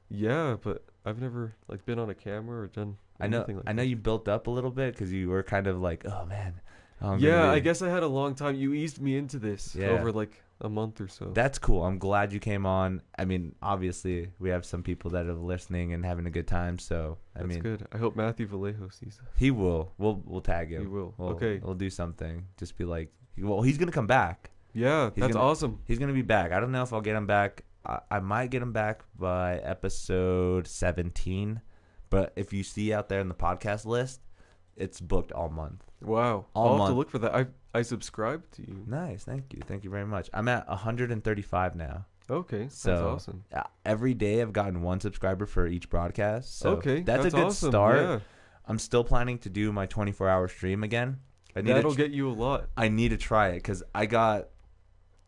Yeah, but I've never like been on a camera or done. I know. anything like I know that. you built up a little bit because you were kind of like, oh man. I'm Yeah, gonna I be-" guess I had a long time. You eased me into this Yeah. over like a month or so. That's cool. I'm glad you came on. I mean, obviously, we have some people that are listening and having a good time. So I That's mean, good. I hope Matthew Vallejo sees that. he will. We'll tag him. He will. We'll, Okay. We'll do something. Just be like, well, he's gonna come back. Yeah, He's that's gonna- awesome. He's gonna be back. I don't know if I'll get him back. I might get him back by episode 17. But if you see out there in the podcast list, it's booked all month. Wow. All I'll have month. to look for that. I subscribed to you. Nice. Thank you. Thank you very much. I'm at 135 now. Okay, that's So awesome. every day I've gotten one subscriber for each broadcast. So Okay, that's a good awesome. start. Yeah. I'm still planning to do my 24-hour stream again. That'll get you a lot. I need to try it because I got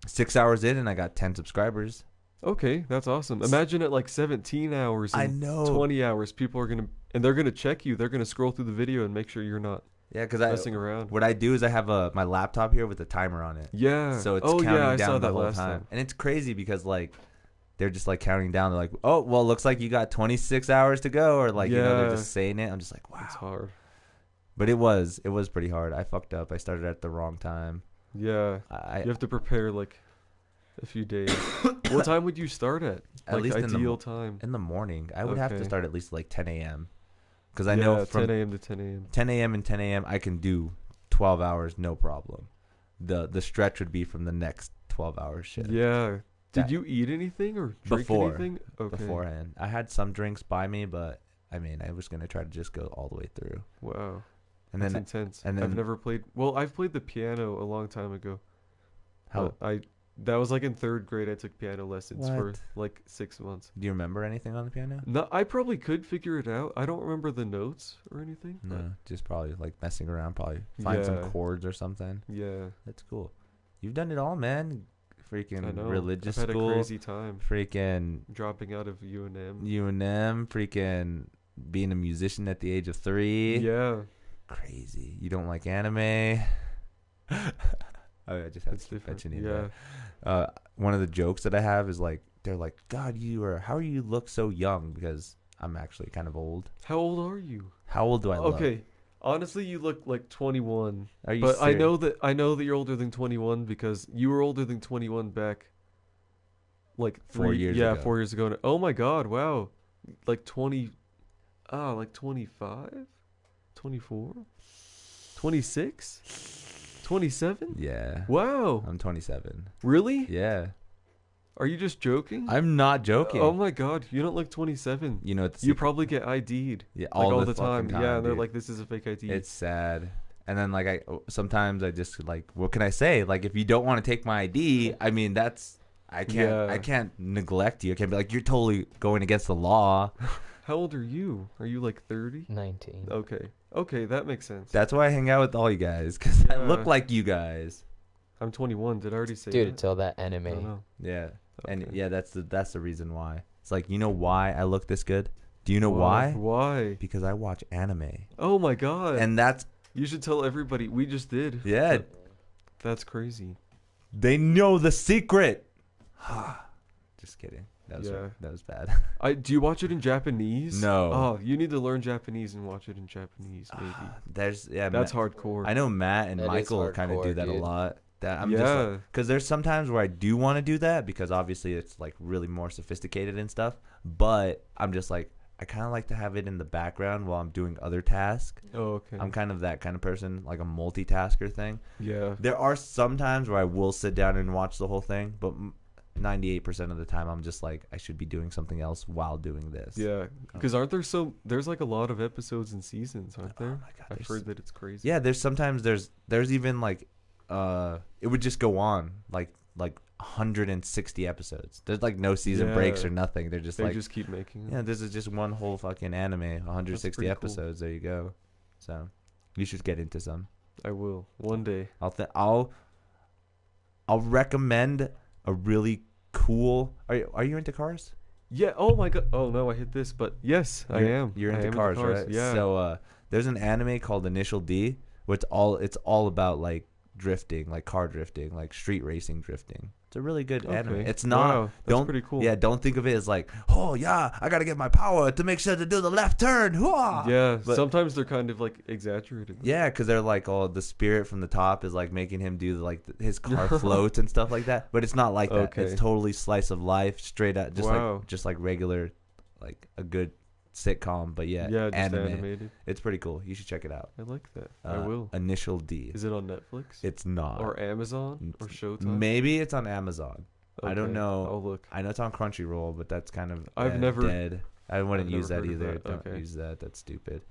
6 hours in and I got 10 subscribers. Okay, that's awesome. Imagine at like 17 hours I and know. 20 hours, people are going to, and they're going to check you. They're going to scroll through the video and make sure you're not Yeah, because messing around. what I do is I have my laptop here with a timer on it. Yeah. So it's oh, counting yeah, I down saw the that whole last time. And it's crazy because like they're just like counting down. They're like, oh, well, looks like you got 26 hours to go. Or like, you know, they're Yeah. just saying it. I'm just like, wow. It's hard. But it was pretty hard. I fucked up. I started at the wrong time. Yeah. I You have to prepare like a few days. What time would you start at? At Like least in the ideal mo- time. in the morning. I would have to Okay. start at least like 10 a.m. Because I know from 10 a.m. to 10 a.m. 10 a.m. and 10 a.m. I can do 12 hours, no problem. The stretch would be from the next 12-hour shift. Yeah. Did That- you eat anything or drink Before. anything? Okay. Beforehand. I had some drinks by me, but I mean, I was going to try to just go all the way through. Wow. And It's then intense. and I've then- never played. Well, I've played the piano a long time ago. how That was like in 3rd grade. I took piano lessons for What? like 6 months. do you remember anything on the piano? No, I probably could figure it out. I don't remember the notes or anything. No, just probably like messing around. Probably find some Yeah. chords or something. But yeah, That's cool. You've done it all, man. I Freaking know. religious I've had school. a crazy time Freaking dropping out of UNM. UNM. Freaking being a musician at the age of 3. Yeah, Crazy. You don't like anime. I just have it's to keep different. mentioning Yeah, that. One of the jokes that I have is like, they're like, God, how you look so young? Because I'm actually kind of old. how old are you? How old do I look? Okay, honestly, you look like 21. Are you But I serious? know that you're older than 21 because you were older than 21 back like 4 years yeah, ago. 4 years ago. Oh my god, wow. Like 20 like 25? 24? 26? 27? Yeah. Wow. I'm 27. Really? Yeah. Are you just joking? I'm not joking. Oh my god, you don't look 27. You know, it's You probably get ID'd yeah, like all the fucking time. Yeah, and they're dude. like, this is a fake ID. It's sad. And then like sometimes I just like, what can I say? Like, if you don't want to take my ID, I mean, I Yeah. can't neglect you. I can't be like, you're totally going against the law. How old are you? Are you like 30? 19. Okay, that makes sense. That's why I hang out with all you guys, because I look Yeah. like you guys. I'm 21. Did I already say Dude, that? it's all that I don't anime. know. Yeah. And Okay. yeah, that's the reason why. It's like, you know why I look this good? Do you know why? Why? Because I watch anime. Oh my god. And that's, You should tell everybody. We just did. yeah, That's crazy. they know the secret. Just kidding. Yeah. That was bad. Do you watch it in Japanese? No. Oh, you need to learn Japanese and watch it in Japanese, maybe. There's, yeah, That's Ma- hardcore. I know Matt and That is Michael kind of do hardcore, that a dude. lot. That I'm just Yeah. like, because there's sometimes where I do want to do that because obviously it's like really more sophisticated and stuff. But I'm just like, I kind of like to have it in the background while I'm doing other tasks. Oh, okay. I'm kind of that kind of person, like a multitasker thing. Yeah. There are some times where I will sit down and watch the whole thing, but 98% of the time I'm just like, I should be doing something else while doing this. Yeah. Because there's like a lot of episodes and seasons, aren't Oh there? my God, I've there's- heard that it's crazy. Yeah, there's even like it would just go on like 160 episodes. There's like no season breaks Yeah. or nothing. They're just They like, just keep making it. yeah, this is just one whole fucking anime, 160 pretty cool. episodes. There you go. So you should get into some. I will. One day. I'll recommend a really cool. Are you into cars? Yeah. Oh my god. Oh no, I hit this, but yes, I am. You're I into am cars, right? Yeah. So there's an anime called Initial D, which it's all about like drifting, like car drifting, like street racing drifting. It's a really good anime. Okay. It's not. Wow, that's don't pretty cool. Yeah, don't think of it as like, oh yeah, I gotta get my power to make sure to do the left turn. Hoo-ah! Yeah. But- Sometimes they're kind of like exaggerated. Yeah, because they're like, oh, the spirit from the top is like making him do like his car floats and stuff like that. But it's not like that. Okay. It's totally slice of life, straight out, Wow. just like regular, like a good sitcom. But yeah, Yeah. Just anime. animated. It's pretty cool. You should check it out. I like that. I will. Initial D. Is it on Netflix? It's not. Or Amazon? Or Showtime? Maybe it's on Amazon. I don't Okay, know. I'll look. I know it's on Crunchyroll, but that's kind of I've never- dead. I wouldn't I've use never that heard of either. that. Don't Okay. use that. That's stupid.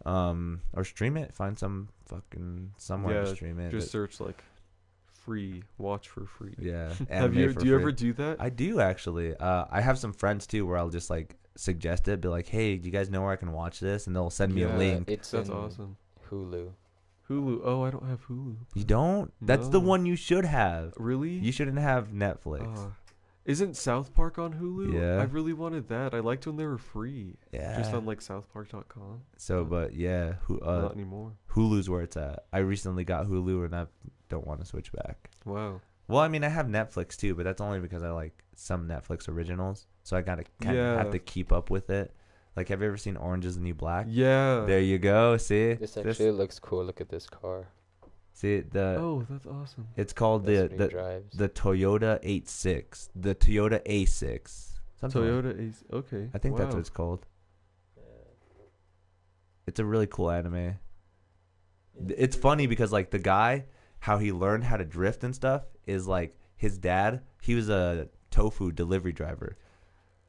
Or stream it. Find some fucking somewhere to Yeah, stream it. Just search like free. Watch for free. Yeah. Have anime you? for Do you free. ever do that? I do actually. I have some friends too where I'll just like suggest it, be like, "Hey, do you guys know where I can watch this?" And they'll send me Yeah. a link. It's That's in awesome. Hulu. Hulu. Oh, I don't have Hulu. You don't? That's the No. one you should have. Really? You shouldn't have Netflix. Isn't South Park on Hulu? Yeah. I really wanted that. I liked when they were free. Yeah. Just on like southpark.com. So, but yeah, Not anymore. Hulu's where it's at. I recently got Hulu and I don't want to switch back. Wow. Well, I mean, I have Netflix too, but that's only because I like some Netflix originals. So I gotta kind of Yeah. have to keep up with it. Like, have you ever seen Orange is the New Black? Yeah. There you go. See, This actually looks cool. Look at this car. see the. Oh, that's awesome. It's called That's what he the drives. the Toyota 86, the Toyota A6. Something like- Toyota Ace. Okay. I think that's Wow. what it's called. It's a really cool anime. It's funny because like the guy, how he learned how to drift and stuff is like his dad. He was a tofu delivery driver.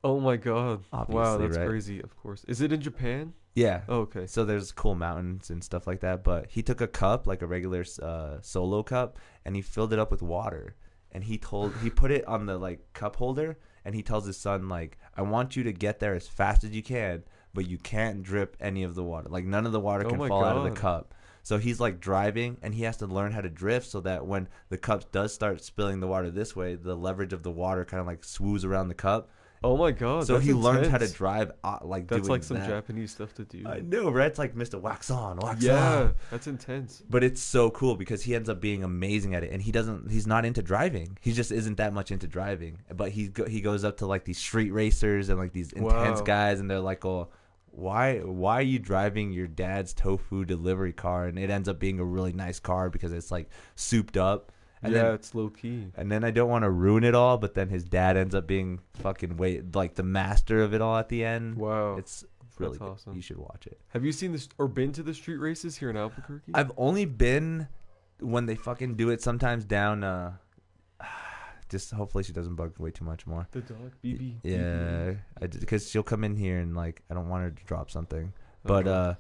Oh my god. Wow, Obviously, that's right? crazy. Of course. Is it in Japan? Yeah. Oh, okay. So there's cool mountains and stuff like that. But he took a cup, like a regular solo cup, and he filled it up with water. And he put it on the like cup holder, and he tells his son like, I want you to get there as fast as you can, but you can't drip any of the water. Like none of the water can fall out of the cup. So he's like driving, and he has to learn how to drift so that when the cup does start spilling the water this way, the leverage of the water kind of like swoos around the cup. Oh my god! So he learned how to intense. drive like That's doing like some that. Japanese stuff to do. I know, right? It's like Mr. Wax on, wax Yeah, on. that's intense. But it's so cool because he ends up being amazing at it, and he's not into driving. He just isn't that much into driving. But he goes up to like these street racers and like these intense guys, and they're like, "Oh, why are you driving your dad's tofu delivery car?" And it ends up being a really nice car because it's like souped up. And yeah, then, it's low key. And then I don't want to ruin it all, but then his dad ends up being fucking like the master of it all at the end. Wow, it's really that's awesome. You should watch it. Have you seen this or been to the street races here in Albuquerque? I've only been when they fucking do it sometimes down. Just hopefully she doesn't bug way too much more. The dog, BB. Yeah, because she'll come in here and like I don't want her to drop something. But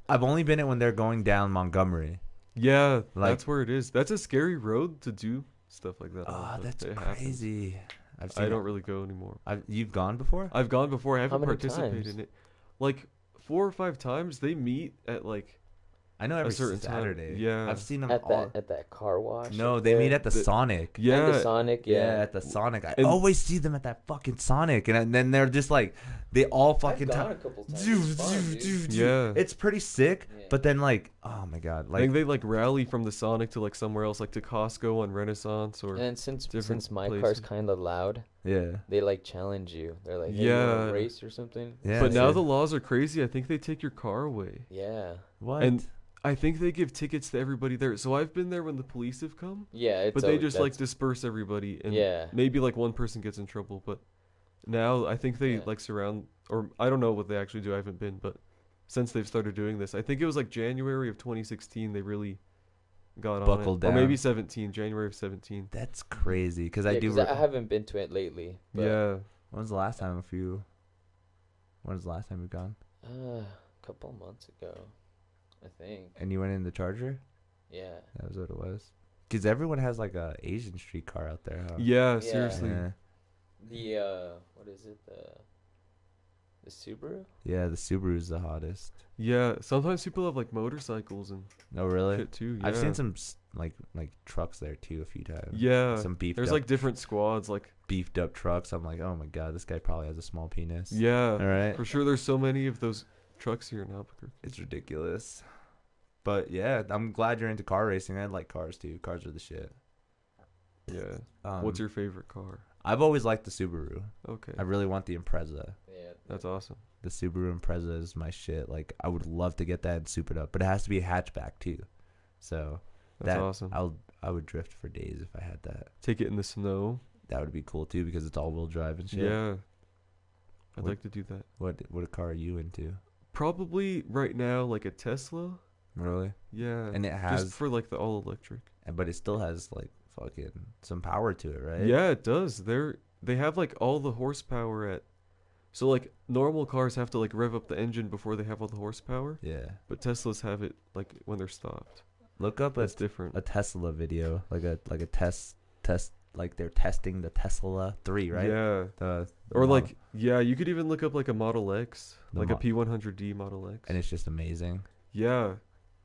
I've only been it when they're going down Montgomery. Yeah, like, that's where it is. That's a scary road to do stuff like that. Oh, that's crazy. I don't really go anymore. You've gone before? I've gone before. I haven't participated times? in it. Like 4 or 5 times. They meet at like I know every certain Saturday. Time. Yeah, I've seen them at all. at that car wash. No, they meet at the Sonic. Yeah, and the Sonic. Yeah, at the Sonic. I always see them at that fucking Sonic, and then they're just like they all fucking. I've gone a couple times. It's fun, dude. Yeah, it's pretty sick. Yeah. But then like, oh my god, like I think they like rally from the Sonic to like somewhere else, like to Costco on Renaissance or. And since my places. car's kind of loud, yeah, they like challenge you. They're like, hey, Yeah. you wanna race or something. yeah. But now the laws are crazy. I think they take your car away. Yeah. what? And I think they give tickets to everybody there. So I've been there when the police have come. Yeah, But they just like disperse everybody, and Yeah. maybe like one person gets in trouble. But now I think they like surround, or I don't know what they actually do. I haven't been, but since they've started doing this, I think it was like January of 2016. They really got Buckled on it, down. or maybe 17, January of 17. That's crazy because Yeah, I do. 'cause I haven't been to it lately. But, Yeah, When was the last time you've gone? a couple months ago, I think. And you went in the Charger? Yeah. That was what it was. Because everyone has like a Asian street car out there, huh? yeah, seriously. Yeah. The what is it? The Subaru? Yeah, the Subaru's the hottest. Yeah, sometimes people have like motorcycles and No, really? shit too. Yeah. I've seen some like trucks there too a few times. Yeah, Some beefed there's up, like different squads. Like beefed up trucks. I'm like, oh my god, this guy probably has a small penis. yeah, All right. for sure. There's so many of those trucks here in Albuquerque. It's ridiculous. But yeah, I'm glad you're into car racing. I like cars too. Cars are the shit. Yeah. Um, What's your favorite car? I've always liked the Subaru. Okay, I really want the Impreza. Yeah. that's awesome. The Subaru Impreza is my shit. Like I would love to get that and soup it up, but it has to be a hatchback too. So That's awesome. I would drift for days if I had that. Take it in the snow. That would be cool too because it's all wheel drive and shit. Yeah, I'd What- like to do that. What car are you into? Probably right now, like a Tesla. Really? Yeah, And it has, just for like the all electric. but it still has like fucking some power to it, right? Yeah, it does. They have like all the horsepower at. So like normal cars have to like rev up the engine before they have all the horsepower, Yeah. but Teslas have it like when they're stopped. Look up That's different. a Tesla video, like a test, like they're testing the Tesla 3, right? Yeah. The Or model. like yeah, you could even look up like a Model X, The like mo- a P100D Model X. and it's just amazing. Yeah,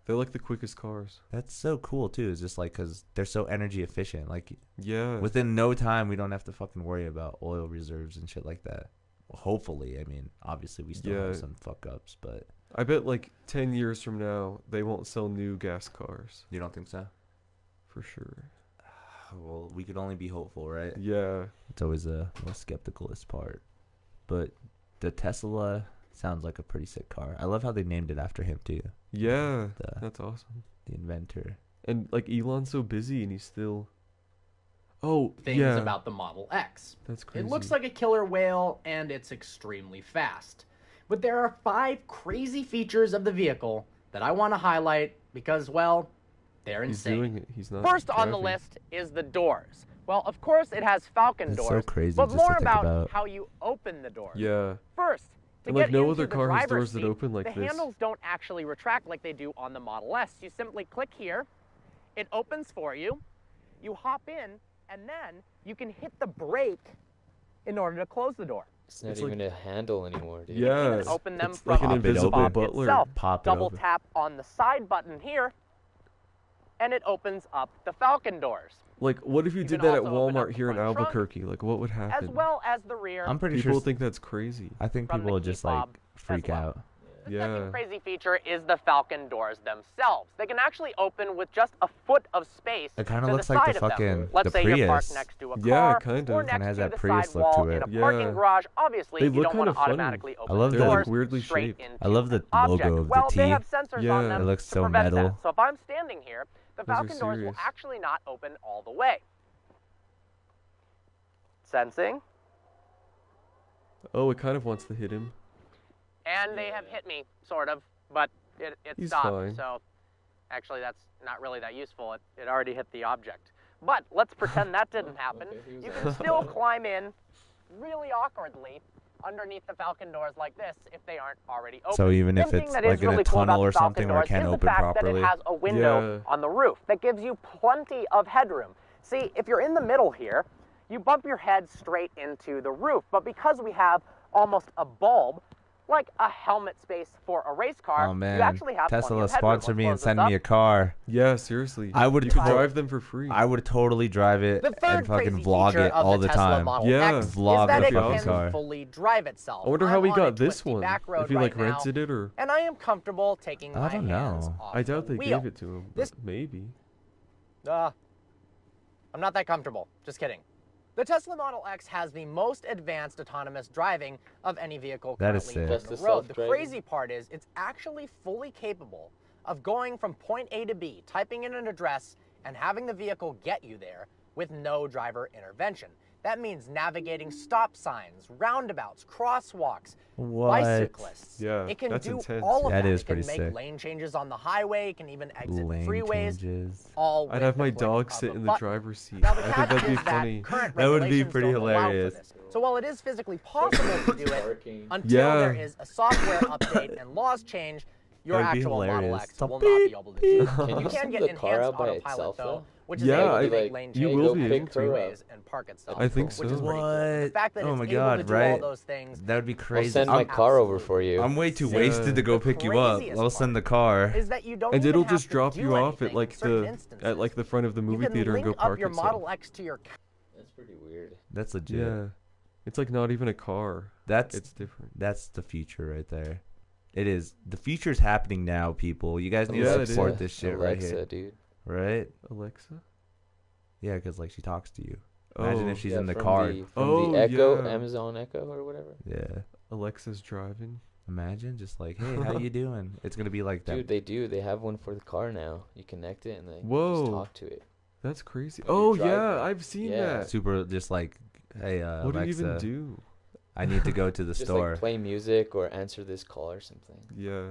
they're like the quickest cars. That's so cool too. It's just like because they're so energy efficient. Like Yeah. within no time, we don't have to fucking worry about oil reserves and shit like that. Well, hopefully, I mean, obviously we still Yeah. have some fuck ups, but I bet like 10 years from now they won't sell new gas cars you don't think so? for sure. Well, we could only be hopeful, right? Yeah. It's always the most skepticalist part. But the Tesla sounds like a pretty sick car. I love how they named it after him too, Yeah. the That's awesome. inventor. And like Elon's so busy and he's still Oh, things yeah. about the Model X. That's crazy. It looks like a killer whale, and it's extremely fast. But there are 5 crazy features of the vehicle that I want to highlight because, well, they're he's insane. doing it. He's not First on the driving. list is the doors. Well, of course, it has Falcon It's so doors, crazy but just more to think about about. how you open the doors. Yeah. First, To And like get no into other the car has driver's doors that seat, open like the this. handles don't actually retract like they do on the Model S. You simply click here, it opens for you, you hop in, and then you can hit the brake in order to close the door. It's not It's even a handle anymore, dude. You can Yeah, even open them it's from like an Pop it invisible open. butler. itself. Pop it Double open. tap on the side button here, and it opens up the Falcon doors, Like, what if you You did can that at also open up Walmart the here in front trunk, Albuquerque? Like, what would happen? as well as the rear. I'm pretty People sure. think that's crazy. I think from people the will key just like fob freak as well. out. The Yeah. second crazy feature is the Falcon doors themselves. They can actually open with just a foot of space. It kinda to looks the like side the of them. fucking- Let's the say you're parked Prius. next to a Yeah, car kinda. or Kinda next has to that the Prius side look wall to in it. a Yeah. parking garage. Obviously, They you look don't want to kinda funny. automatically open I love the the- doors weirdly straight shaped. into I love the an object. logo of the Well, T. they have sensors Yeah. on them It looks to so prevent metal. that. So if I'm standing here, the Those are Falcon doors will serious. actually not open all the way. Sensing. Oh, it kind of wants to hit him. And they have hit me, sort of, but it He's stopped. fine. So actually, that's not really that useful. It already hit the object. But let's pretend that didn't happen. Okay, he was You on can it. still climb in really awkwardly underneath the Falcon doors like this if they aren't already open. So even if One thing it's that like is in a really cool about tunnel the or Falcon something where it doors can't is the open fact properly. that it has a window Yeah. on the roof that gives you plenty of headroom. See, if you're in the middle here, you bump your head straight into the roof. But because we have almost a bulb, like a helmet space for a race car, Oh man, you actually have plenty Tesla of headroom. sponsor Let's me and close this send up. me a car. Yeah, seriously. I would You could totally- drive them for free. I would totally drive it The and third fucking crazy vlog feature it of all the the Tesla time. Model Yeah. X Vlog is that the it fucking can car. fully drive itself. I wonder how I'm we on got a this twisty one. back road If he right like now, rented it or and I am comfortable taking I my don't hands know. off I doubt the they wheel. gave it to him. But This- maybe. I'm not that comfortable. Just kidding. The Tesla Model X has the most advanced autonomous driving of any vehicle That is currently sick. on That's the the road. The self-driving? crazy part is it's actually fully capable of going from point A to B, typing in an address, and having the vehicle get you there with no driver intervention. That means navigating stop signs, roundabouts, crosswalks, What? bicyclists. Yeah, It can that's do intense. all of That that. is It can pretty make sick. lane changes on the highway. It can even exit Lane freeways. changes. All I'd with have the my click dog of sit a in the button. driver's seat. Now, I the think catch that'd be is funny. that current That would be regulations pretty don't allow for hilarious. this. So while it is physically possible to do it, Barking. until Yeah. there is a software update and laws change, your That'd be actual Model hilarious. X It's a will not be beep, able to do that. Can You you can send get the car enhanced out by autopilot itself, though, though? which is Yeah, able to I- make like, lane you changes, will be take able to. freeways, and park itself. I think which so. is pretty cool. The What? fact that Oh it's my able God, to do right? all those things That would be I'll crazy. send my I'm, car over for you. I'm way too Yeah. wasted to go The pick you up. craziest I'll send the part car. is that you don't And even it'll have just to drop do you off anything at in like certain the instances. front of the movie you can theater and link go up park your itself. Model X to your That's pretty weird. That's legit. Yeah, it's like not even a car. That's It's different. that's the future right there. It is. The future's happening now, people. You guys need Yeah, to it support is. this shit Alexa, right here. dude. Right? Alexa. Yeah, because like she talks to you. Imagine Oh, if she's Yeah, in the from car. from Oh, the Echo, yeah. Amazon Echo or whatever. Yeah. Alexa's driving. Imagine just like, hey, how you doing? It's gonna be like that. Dude, they do. They have one for the car now. You connect it and they Whoa. just talk to it. That's crazy. When you Oh drive yeah, it. I've seen Yeah. that. Super, just like, hey, What Alexa, do you even do? I need to go to the Just store. like play music or answer this call or something. Yeah,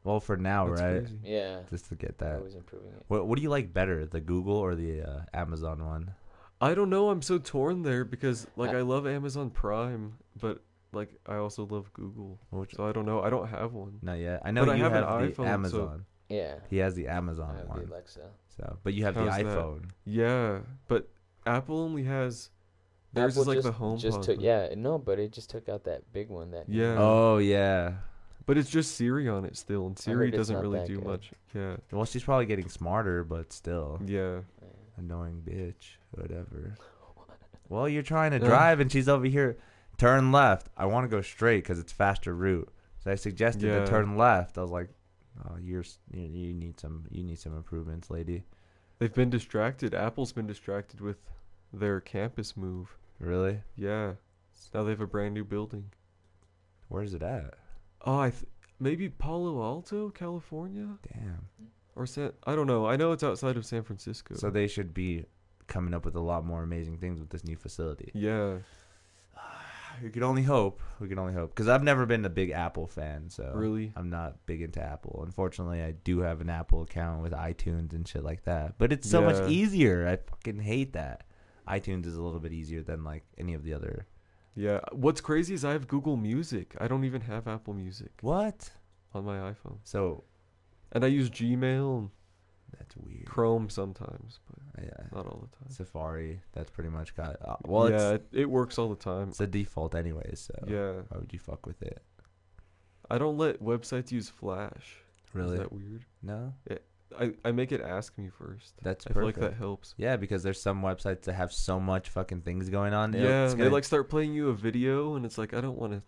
Well, for now, that's right? crazy. Yeah. Just to get They're that. always improving it. What do you like better, the Google or the Amazon one? I don't know. I'm so torn there because like I- I love Amazon Prime, but like I also love Google. Which, So I don't know. I don't have one. not yet. I know But I you have an have the iPhone, so- Amazon. Yeah. He has the I Amazon have the one. Alexa. So, but you have the How's that? iPhone. Yeah, but Apple only has theirs Apple is like just, the home just pod, took but- yeah, no, but it just took out that big one that Yeah. Oh yeah. But it's just Siri on it still, and Siri heard it's doesn't not really that do good. much. Yeah, Well, she's probably getting smarter, but still, yeah. annoying bitch. Whatever. Well, you're trying to drive, and she's over here. Turn left. I want to go straight because it's faster route. So I suggested Yeah. to turn left. I was like, "Oh, you need some improvements, lady." They've been distracted. Apple's been distracted with their campus move. Really? Yeah. Now they have a brand new building. Where's it at? Oh, maybe Palo Alto, California, Damn. or I don't know. I know it's outside of San Francisco. So they should be coming up with a lot more amazing things with this new facility. yeah. We could only hope. Because I've never been a big Apple fan, so Really? I'm not big into Apple. Unfortunately, I do have an Apple account with iTunes and shit like that. But it's so Yeah. much easier. I fucking hate that. iTunes is a little bit easier than like any of the other Yeah. What's crazy is I have Google Music. I don't even have Apple Music What? on my iPhone. So And I use Gmail and that's weird. Chrome sometimes, but Yeah. not all the time. Safari. That's pretty much got. Yeah, it works all the time. it's a default anyways. So Yeah. why would you fuck with it? I don't let websites use Flash. Really? Is that weird? No. I make it ask me first. That's I feel like perfect. that helps. Yeah, because there's some websites that have so much fucking things going on. Yeah, It's they gonna- like start playing you a video, and it's like I don't want to.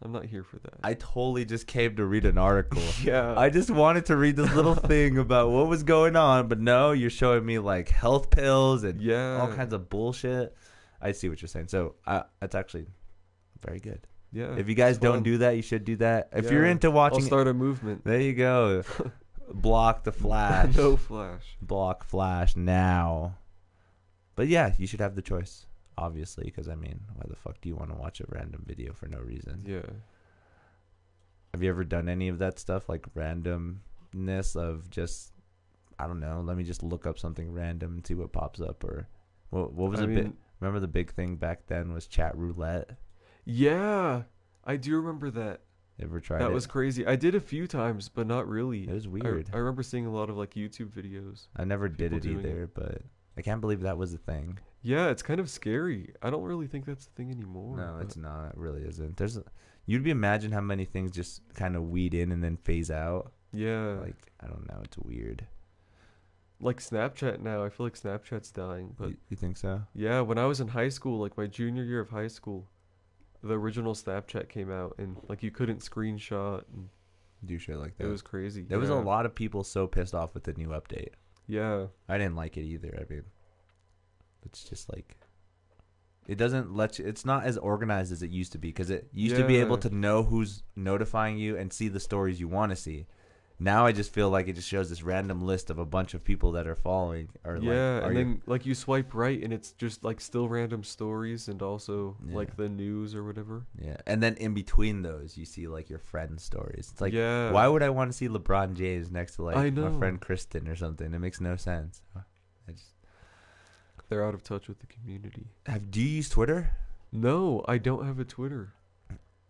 I'm not here for that. I totally just came to read an article. Yeah. I just wanted to read this little thing about what was going on, but no, you're showing me like health pills and Yeah. all kinds of bullshit. I see what you're saying. So that's actually very good. Yeah. If you guys it's don't fun. do that, you should do that. If Yeah. you're into I'll watching, start a movement. there you go. Block the flash. No Flash. Block flash now. But yeah, you should have the choice, obviously, because I mean, why the fuck do you want to watch a random video for no reason? Yeah. Have you ever done any of that stuff, like randomness of just, I don't know, let me just look up something random and see what pops up? Or what was remember the big thing back then was chat roulette? Yeah, I do remember that. Ever tried That it? was crazy. I did a few times, but not really. It was weird. I remember seeing a lot of like YouTube videos. I never did it people doing either, but I can't believe that was a thing. Yeah, it's kind of scary. I don't really think that's a thing anymore. No, but- it's not. It really isn't. You'd be imagine how many things just kind of weed in and then phase out. Yeah. Like, I don't know. It's weird. Like Snapchat now. I feel like Snapchat's dying. But You think so? yeah, when I was in high school, like my junior year of high school, the original Snapchat came out and like you couldn't screenshot and Do shit like that. it was crazy. There was a Yeah. lot of people so pissed off with the new update. Yeah. I didn't like it either. I mean, it's just like it doesn't let you. It's not as organized as it used to be because it used to be able Yeah. to know who's notifying you and see the stories you want to see. Now I just feel like it just shows this random list of a bunch of people that are following. Or Yeah, like, and then like you swipe right and it's just like still random stories and also Yeah. like the news or whatever. yeah, and then in between those, you see like your friends' stories. It's like, yeah. why would I want to see LeBron James next to like I my know. friend Kristen or something? It makes no sense. I just They're out of touch with the community. do you use Twitter? No, I don't have a Twitter.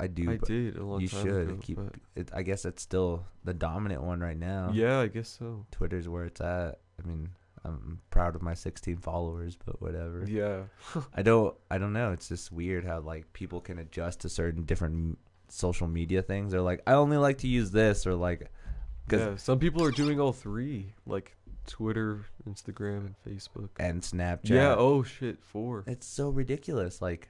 I do. I but did a long you time should ago. keep but- it. I guess it's still the dominant one right now. Yeah, I guess so. Twitter's where it's at. I mean, I'm proud of my 16 followers, but whatever. Yeah. I don't know. It's just weird how like people can adjust to certain different social media things. They're like, I only like to use this, or like, Yeah, some people are doing all three, like Twitter, Instagram, and Facebook. and Snapchat. Yeah, oh shit, 4. It's so ridiculous. Like,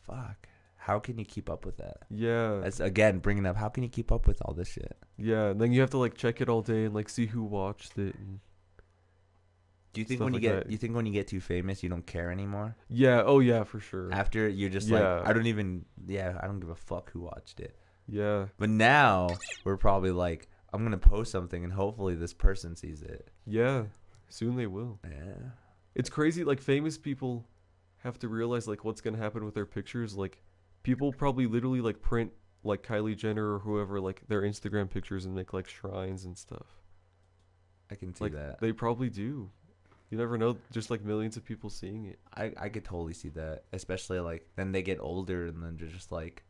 fuck. How can you keep up with that? Yeah. That's again bringing up. How can you keep up with all this shit? Yeah, and then you have to like check it all day and like see who watched it. And Do you think Stuff when you like get that. you think when you get too famous, you don't care anymore? yeah, oh yeah, for sure. After you're just Yeah. like, I don't even. Yeah, I don't give a fuck who watched it. Yeah. But now we're probably like, I'm gonna post something and hopefully this person sees it. Yeah. Soon they will. Yeah. It's crazy, like famous people have to realize like what's gonna happen with their pictures. Like people probably literally like print like Kylie Jenner or whoever like their Instagram pictures and make like shrines and stuff. I can see Like that. they probably do. You never know, just like millions of people seeing it. I could totally see that. Especially like then they get older and then they're just like,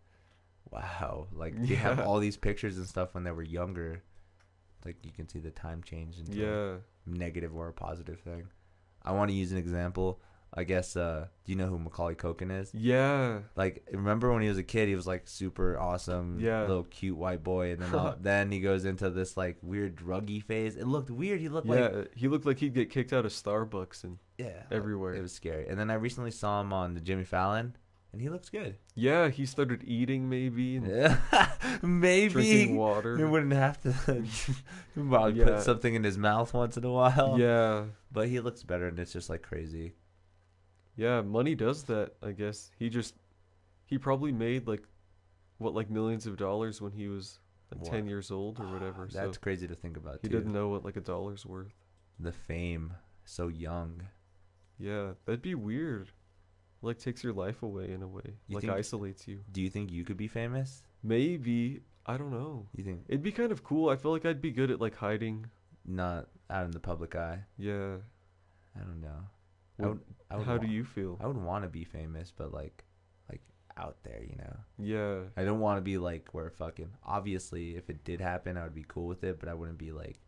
wow, like they have Yeah. all these pictures and stuff when they were younger. Like you can see the time change into Yeah. a negative or a positive thing. I want to use an example. I guess do you know who Macaulay Culkin is? Yeah. Like, remember when he was a kid, he was like super awesome, Yeah. little cute white boy, and then then he goes into this like weird druggy phase. It looked weird. He looked Yeah. like He looked like he'd get kicked out of Starbucks and everywhere. It was scary. And then I recently saw him on the Jimmy Fallon, and he looks good. yeah, he started eating maybe and Yeah, maybe drinking water. he wouldn't have to probably Yeah. put something in his mouth once in a while. Yeah. but he looks better, and it's just like crazy. Yeah, money does that, I guess. He probably made like millions of dollars when he was like What? 10 years old or whatever. So That's crazy to think about. he too. didn't know what like a dollar's worth. The fame, so young. Yeah, that'd be weird. Like takes your life away in a way. You Like think- isolates you. Do you think you could be famous? Maybe, I don't know. You think It'd be kind of cool. I feel like I'd be good at like hiding. not out in the public eye? Yeah. I don't know. What- I would How do wa- you feel? I would want to be famous, but like out there, you know. Yeah. I don't want to be like where fucking. Obviously, if it did happen, I would be cool with it, but I wouldn't be like,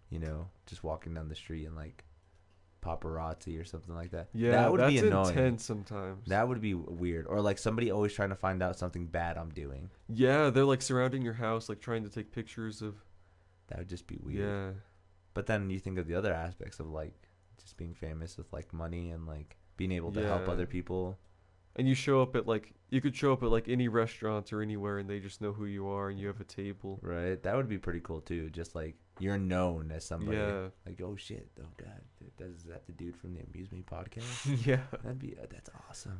you know, just walking down the street and like paparazzi or something like that. Yeah, that would that's be annoying. intense sometimes. That would be weird, or like somebody always trying to find out something bad I'm doing. Yeah, they're like surrounding your house, like trying to take pictures of. That would just be weird. Yeah. But then you think of the other aspects of like just being famous with like money and like being able to help Yeah. other people. And you show up at like you could show up at like any restaurant or anywhere, and they just know who you are, and you have a table. Right, that would be pretty cool too. Just like you're known as somebody. Yeah. Like, oh shit, oh god, is that the dude from the MuseMe podcast? Yeah. That's awesome.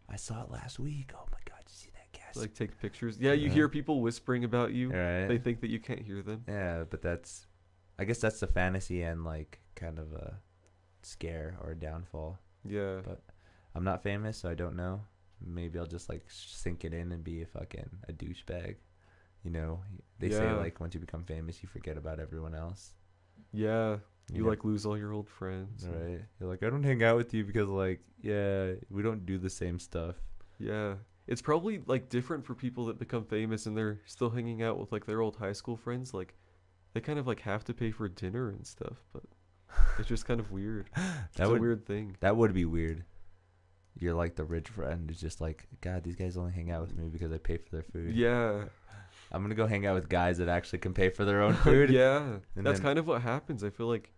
I saw it last week. Oh my god, did you see that cast? Like take pictures. Yeah, you Yeah. hear people whispering about you. Right. They think that you can't hear them. Yeah, but I guess that's the fantasy and like kind of a scare or a downfall. Yeah. But I'm not famous, so I don't know. Maybe I'll just like sink it in and be a douchebag. You know, they say Yeah. like once you become famous, you forget about everyone else. Yeah. You know? like lose all your old friends. Right. You're like, I don't hang out with you because like, yeah, we don't do the same stuff. Yeah. It's probably like different for people that become famous and they're still hanging out with like their old high school friends. Like they kind of like have to pay for dinner and stuff, but it's just kind of weird. It's a weird thing. That would be weird. You're like the rich friend who's just like, God, these guys only hang out with me because I pay for their food. Yeah. I'm gonna go hang out with guys that actually can pay for their own food. Yeah. And That's then- kind of what happens. I feel like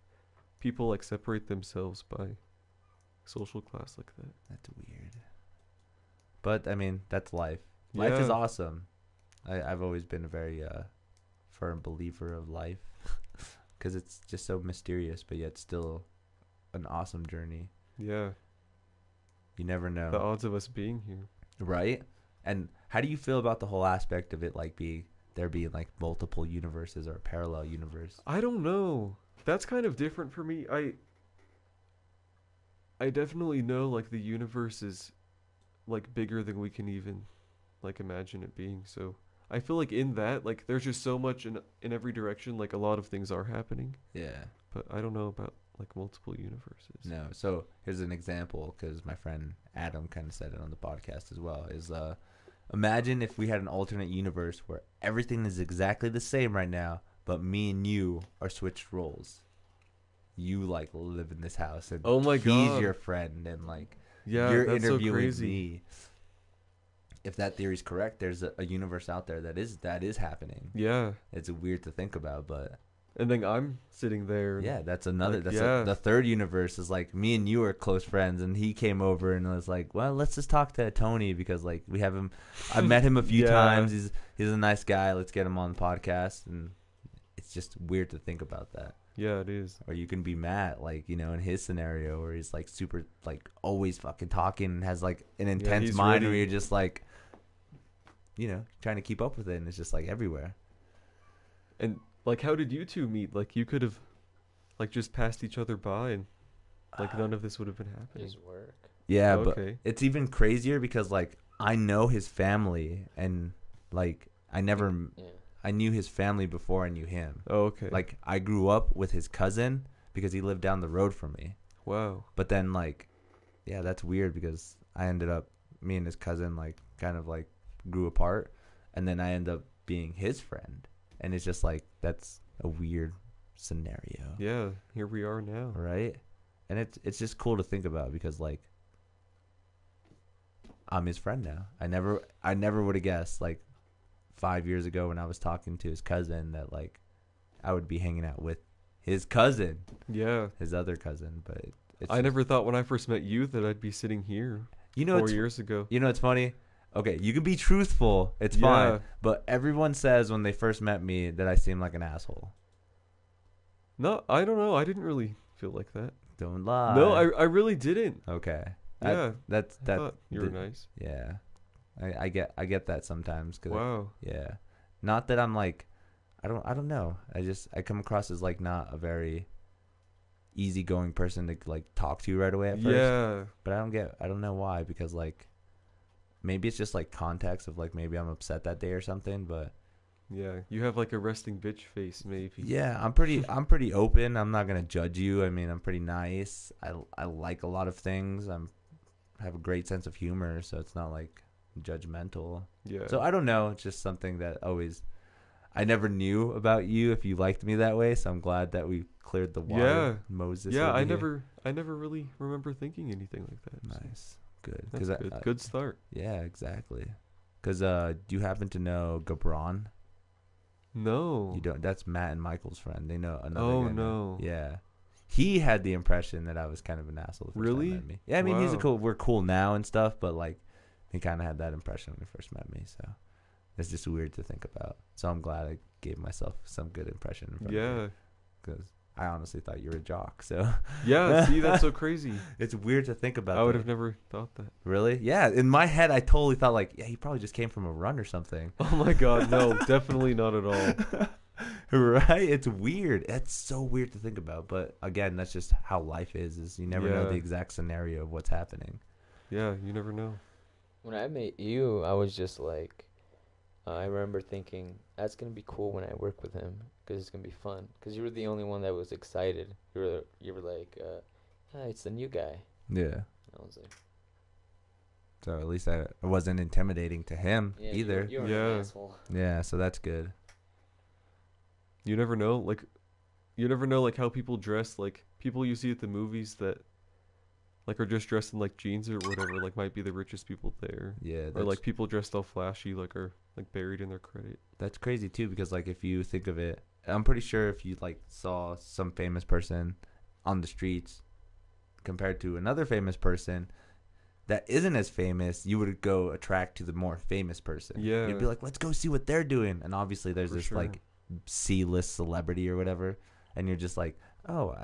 people like separate themselves by social class like that. That's weird. But I mean, that's life. Life is Yeah. awesome. I've always been a very firm believer of life because it's just so mysterious, but yet still an awesome journey. Yeah. You never know. The odds of us being here. Right? And how do you feel about the whole aspect of it, like being like multiple universes or a parallel universe? I don't know. That's kind of different for me. I definitely know like the universe is like bigger than we can even like imagine it being. So I feel like in that like there's just so much in every direction. Like a lot of things are happening, Yeah. but I don't know about like multiple universes. No. So here's an example, because my friend Adam kind of said it on the podcast as well. Is imagine if we had an alternate universe where everything is exactly the same right now, but me and you are switched roles. You like live in this house, and Oh my he's God. your friend, and like Yeah, you're that's so interviewing crazy. me. If that theory's correct, there's a universe out there that is happening. Yeah, It's weird to think about, but and then I'm sitting there. And yeah, that's another. Like, That's yeah. the third universe is like me and you are close friends, and he came over and was like, "Well, let's just talk to Tony because like we have him. I met him a few Yeah. times. He's a nice guy. Let's get him on the podcast." And it's just weird to think about that. Yeah, it is. Or you can be Matt, like, you know, in his scenario where he's like super, like, always fucking talking and has like an intense he's mind ready. where you're just like, you know, trying to keep up with it, and it's just like everywhere. And like, how did you two meet? Like, you could have like just passed each other by, and like none of this would have been happening. His work. Yeah, Okay. but it's even crazier because like I know his family, and like I knew his family before I knew him. Oh, okay. Like I grew up with his cousin because he lived down the road from me. wow. But then like, yeah, that's weird because me and his cousin like kind of like grew apart, and then I end up being his friend, and it's just like that's a weird scenario. Yeah, here we are now. Right? And it's just cool to think about because like I'm his friend now. I never would have guessed like 5 years ago when I was talking to his cousin that like I would be hanging out with his cousin, Yeah. his other cousin. But it's I never thought when I first met you that I'd be sitting here you know 4 it's, years ago. you know it's funny. Okay, you can be truthful. It's Yeah. fine. But everyone says when they first met me that I seem like an asshole. No, I don't know. I didn't really feel like that. Don't lie. No, I really didn't. Okay. Yeah. That's I that. thought you were the- nice. Yeah, I get that sometimes. Cause Wow. yeah, not that I'm like, I don't know. I come across as like not a very easygoing person to like talk to right away at first. Yeah. But I don't know why, because like maybe it's just like context of like maybe I'm upset that day or something. But Yeah. You have like a resting bitch face, maybe. yeah, I'm pretty open. I'm not gonna judge you. I mean, I'm pretty nice. I like a lot of things. I have a great sense of humor, so it's not like judgmental. Yeah. So I don't know. It's just something that always I never knew about you if you liked me that way. So I'm glad that we cleared the water. Yeah. Moses. Yeah, over I here. never really remember thinking anything like that. So Nice. Good. that's good. I, Good start. yeah, exactly. Because do you happen to know Gabron? No. You don't. That's Matt and Michael's friend. They know another. Oh, guy now. no. Yeah. He had the impression that I was kind of an asshole. The first Really? Time he met me. Yeah, I mean he's a Wow. cool. We're cool now and stuff, but like he kind of had that impression when he first met me. So it's just weird to think about. So I'm glad I gave myself some good impression. In front Yeah. Because I honestly thought you were a jock. So Yeah, see, that's so crazy. it's weird to think about. I would that. have never thought that. Really? Yeah. In my head, I totally thought like, yeah, he probably just came from a run or something. Oh my god, no, definitely not at all. Right? It's weird. It's so weird to think about. But again, that's just how life is you never know Yeah. the exact scenario of what's happening. Yeah, you never know. When I met you, I was just like, I remember thinking, that's going to be cool when I work with him, because it's going to be fun. Because you were the only one that was excited. You were like, it's the new guy. Yeah. I was like, So at least I wasn't intimidating to him yeah, either. You're Yeah. an asshole. Yeah, so that's good. You never know, like how people dress, like people you see at the movies that like are just dressed in like jeans or whatever, like might be the richest people there. Yeah, Or like people dressed all flashy, like are like buried in their credit. that's crazy too, because like if you think of it, I'm pretty sure if you like saw some famous person on the streets compared to another famous person that isn't as famous, you would go attract to the more famous person. Yeah. You'd be like, let's go see what they're doing. And obviously there's For this sure. like C-list celebrity or whatever, and you're just like, oh,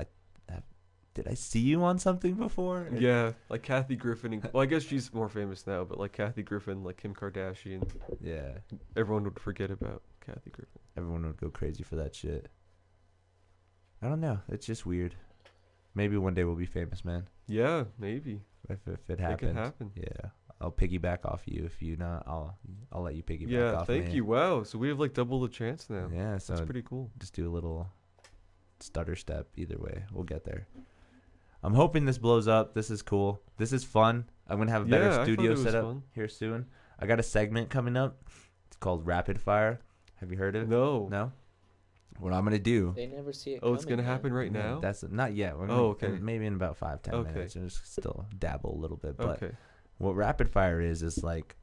did I see you on something before? Yeah, like Kathy Griffin. Well, I guess she's more famous now, but like Kathy Griffin, like Kim Kardashian, Yeah. everyone would forget about Kathy Griffin. Everyone would go crazy for that shit. I don't know. It's just weird. Maybe one day we'll be famous, man. Yeah, maybe. If it It happens. can happen. Yeah. I'll piggyback off you. If you not, I'll let you piggyback Yeah, off thank me. you. Wow, so we have like double the chance now. Yeah, so That's pretty cool. just do a little stutter step. Either way, we'll get there. I'm hoping this blows up. This is cool. This is fun. I'm gonna have a better Yeah, I thought studio it was set up fun. here soon. I got a segment coming up. It's called Rapid Fire. Have you heard of it? No. No. What I'm gonna do? They never see it Oh, it's coming, gonna man. happen right now? That's not yet. We're Oh, gonna- okay. Maybe in about 5-10 Okay. minutes. And just still dabble a little bit. But Okay. what rapid fire is like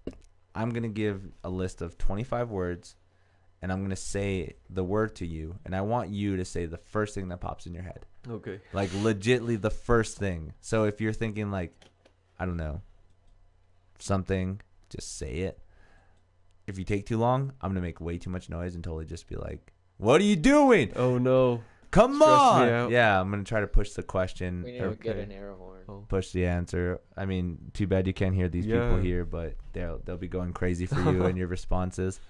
I'm gonna give a list of 25 words, and I'm gonna say the word to you, and I want you to say the first thing that pops in your head, Okay. like legitly the first thing. So if you're thinking like, I don't know, something, just say it. If you take too long, I'm gonna make way too much noise and totally just be like, "What are you doing? Oh no. Come Stress me on!" out. Yeah, I'm gonna try to push the question We need or to get Okay. an air horn. Oh. push the answer. I mean, too bad you can't hear these people Yeah. here, but they'll be going crazy for you and your responses.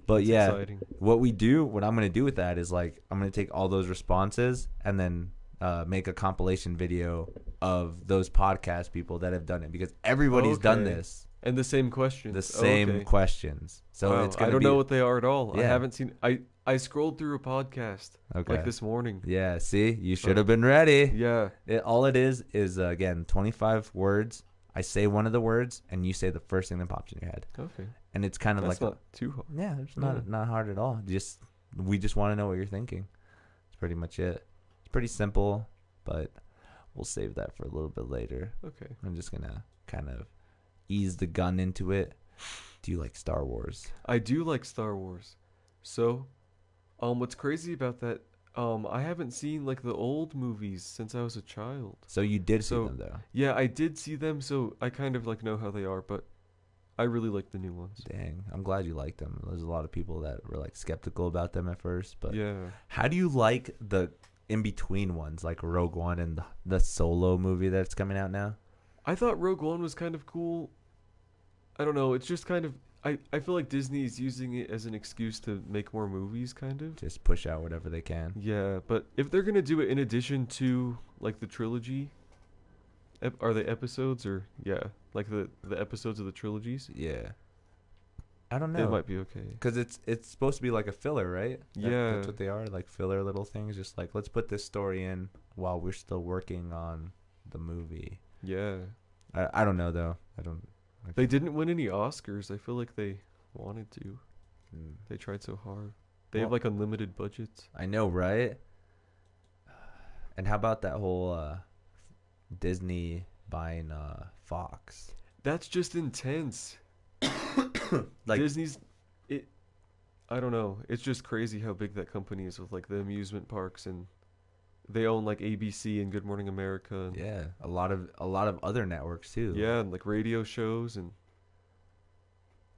But That's yeah, exciting. what I'm gonna do with that is like I'm gonna take all those responses and then make a compilation video of those podcast people that have done it, because everybody's done Okay. this, And the same questions. the same Okay. questions. So Wow, it's gonna I don't be, know what they are at all. I Yeah. haven't seen. I scrolled through a podcast okay. like this morning. Yeah, see, you should have been ready. Yeah. All it is again 25 words. I say one of the words, and you say the first thing that pops in your head, Okay. and it's kind of That's like not too hard. yeah, it's Yeah. not hard at all. We just want to know what you're thinking. That's pretty much it. It's pretty simple, but we'll save that for a little bit later. Okay. I'm just gonna kind of ease the gun into it. Do you like Star Wars? I do like Star Wars. So, what's crazy about that? I haven't seen like the old movies since I was a child. So you did see So- them though. Yeah, I did see them, so I kind of like know how they are, but I really like the new ones. Dang, I'm glad you liked them. There's a lot of people that were like skeptical about them at first, but Yeah. how do you like the in between ones, like Rogue One and the Solo movie that's coming out now? I thought Rogue One was kind of cool. I don't know, it's just kind of I feel like Disney is using it as an excuse to make more movies, kind of. Just push out whatever they can. Yeah, but if they're gonna do it in addition to like the trilogy, are they episodes or like the episodes of the trilogies? Yeah. I don't It know. might be okay. Because it's supposed to be like a filler, right? Yeah. That's what they are, like filler little things. Just like, let's put this story in while we're still working on the movie. Yeah. I don't know, though. They didn't win any Oscars. I feel like they wanted to. Mm. They tried so hard. They Well- have like unlimited budgets. I know, right? And how about that whole Disney buying Fox? That's just intense. Like Disney's I don't know. It's just crazy how big that company is with like the amusement parks, and they own like ABC and Good Morning America and yeah, a lot of other networks too. yeah, and like radio shows and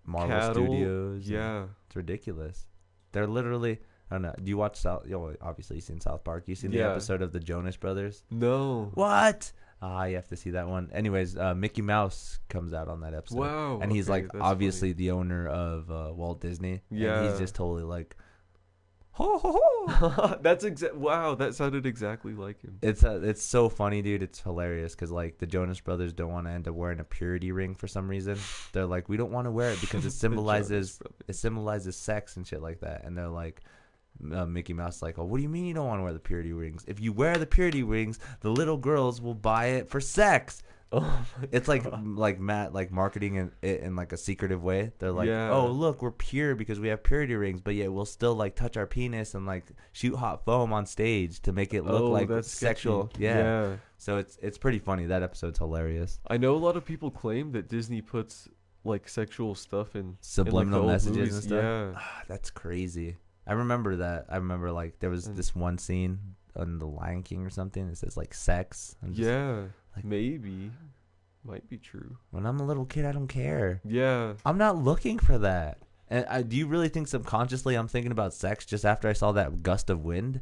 Marvel cattle. Studios. and Yeah. it's ridiculous. They're literally. I don't know. Do you watch South? You obviously seen South Park. You seen the Yeah. episode of the Jonas Brothers? No. What? You have to see that one. Anyways, Mickey Mouse comes out on that episode. Wow. And he's okay, like that's obviously the owner of Walt Disney. And Yeah. he's just totally like, ho ho ho. funny. That's wow, that sounded exactly like him. It's so funny, dude. It's hilarious because like the Jonas Brothers don't want to end up wearing a purity ring for some reason. They're like, we don't want to wear it because it The symbolizes Jonas sex and shit like that. And they're like, Mickey Mouse like, oh, what do you mean you don't want to wear the purity rings? If you wear the purity rings, the little girls will buy it for sex. Oh, It's like Matt like marketing it in like a secretive way. They're like, Yeah. oh look, we're pure because we have purity rings, but yet we'll still like touch our penis and like shoot hot foam on stage to make it look like that's sexual. sketchy. Yeah. So it's pretty funny. That episode's hilarious. I know a lot of people claim that Disney puts like sexual stuff in Subliminal in, like, the old messages movies. and stuff. Yeah. That's crazy. I remember that. I remember like there was And- this one scene on The Lion King or something. It says like sex. I'm just- Yeah. like- Maybe. Might be true. When I'm a little kid, I don't care. Yeah. I'm not looking for that. And do you really think subconsciously I'm thinking about sex just after I saw that gust of wind?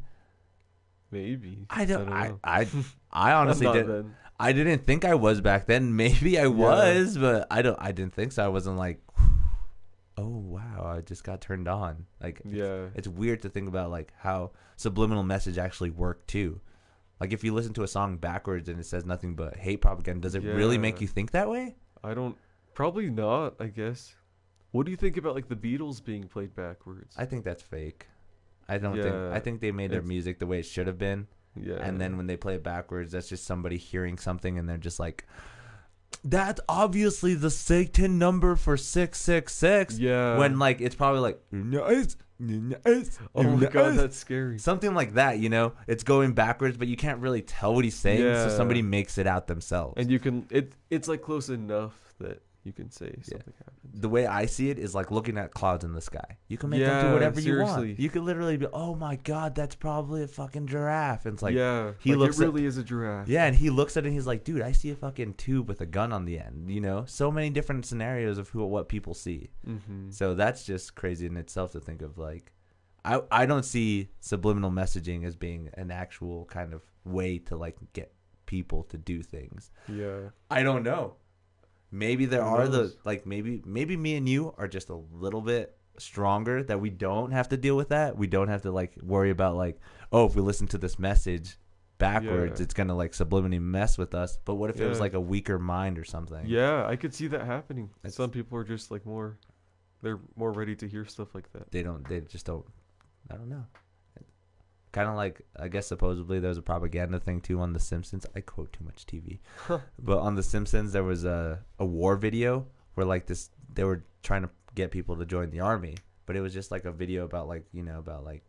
Maybe. I don't. know. I honestly Not didn't. then. I didn't think I was back then. Maybe I was, but I don't. I didn't think so. I wasn't like, oh wow, I just got turned on. Like, Yeah. it's weird to think about like how subliminal message actually work too. Like if you listen to a song backwards and it says nothing but hate propaganda, does it really make Yeah. you think that way? I don't. Probably not, I guess. What do you think about like the Beatles being played backwards? I think that's fake. I don't think. Yeah, I think they made their it's- music the way it should have been. Yeah. And then when they play it backwards, that's just somebody hearing something and they're just like, that's obviously the Satan number for 666. Yeah. When like it's probably like nice, nice. Oh my god, that's scary. something like that. You know, it's going backwards, but you can't really tell what he's saying. So Yeah. somebody makes it out themselves. And you can it's like close enough that you can say something happened. The way I see it is like looking at clouds in the sky. You can make them do Yeah, whatever you seriously. want. You could literally be, oh my god, that's probably a fucking giraffe. And it's like, yeah. he like looks it at- really is a giraffe. yeah, and he looks at it and he's like, dude, I see a fucking tube with a gun on the end. You know, so many different scenarios of what people see. Mm-hmm. So that's just crazy in itself to think of. Like, I don't see subliminal messaging as being an actual kind of way to like get people to do things. Yeah. I don't know. Maybe there Who are knows? maybe me and you are just a little bit stronger that we don't have to deal with that. We don't have to like worry about like, oh, if we listen to this message backwards, Yeah. it's gonna like subliminally mess with us. But what if it was Yeah. like a weaker mind or something? Yeah, I could see that happening. That's- Some people are just like they're more ready to hear stuff like that. They just don't. I don't know. Kind of like, I guess supposedly there's a propaganda thing too on The Simpsons. I quote too much TV, but on The Simpsons there was a war video where like they were trying to get people to join the army, but it was just like a video about like about like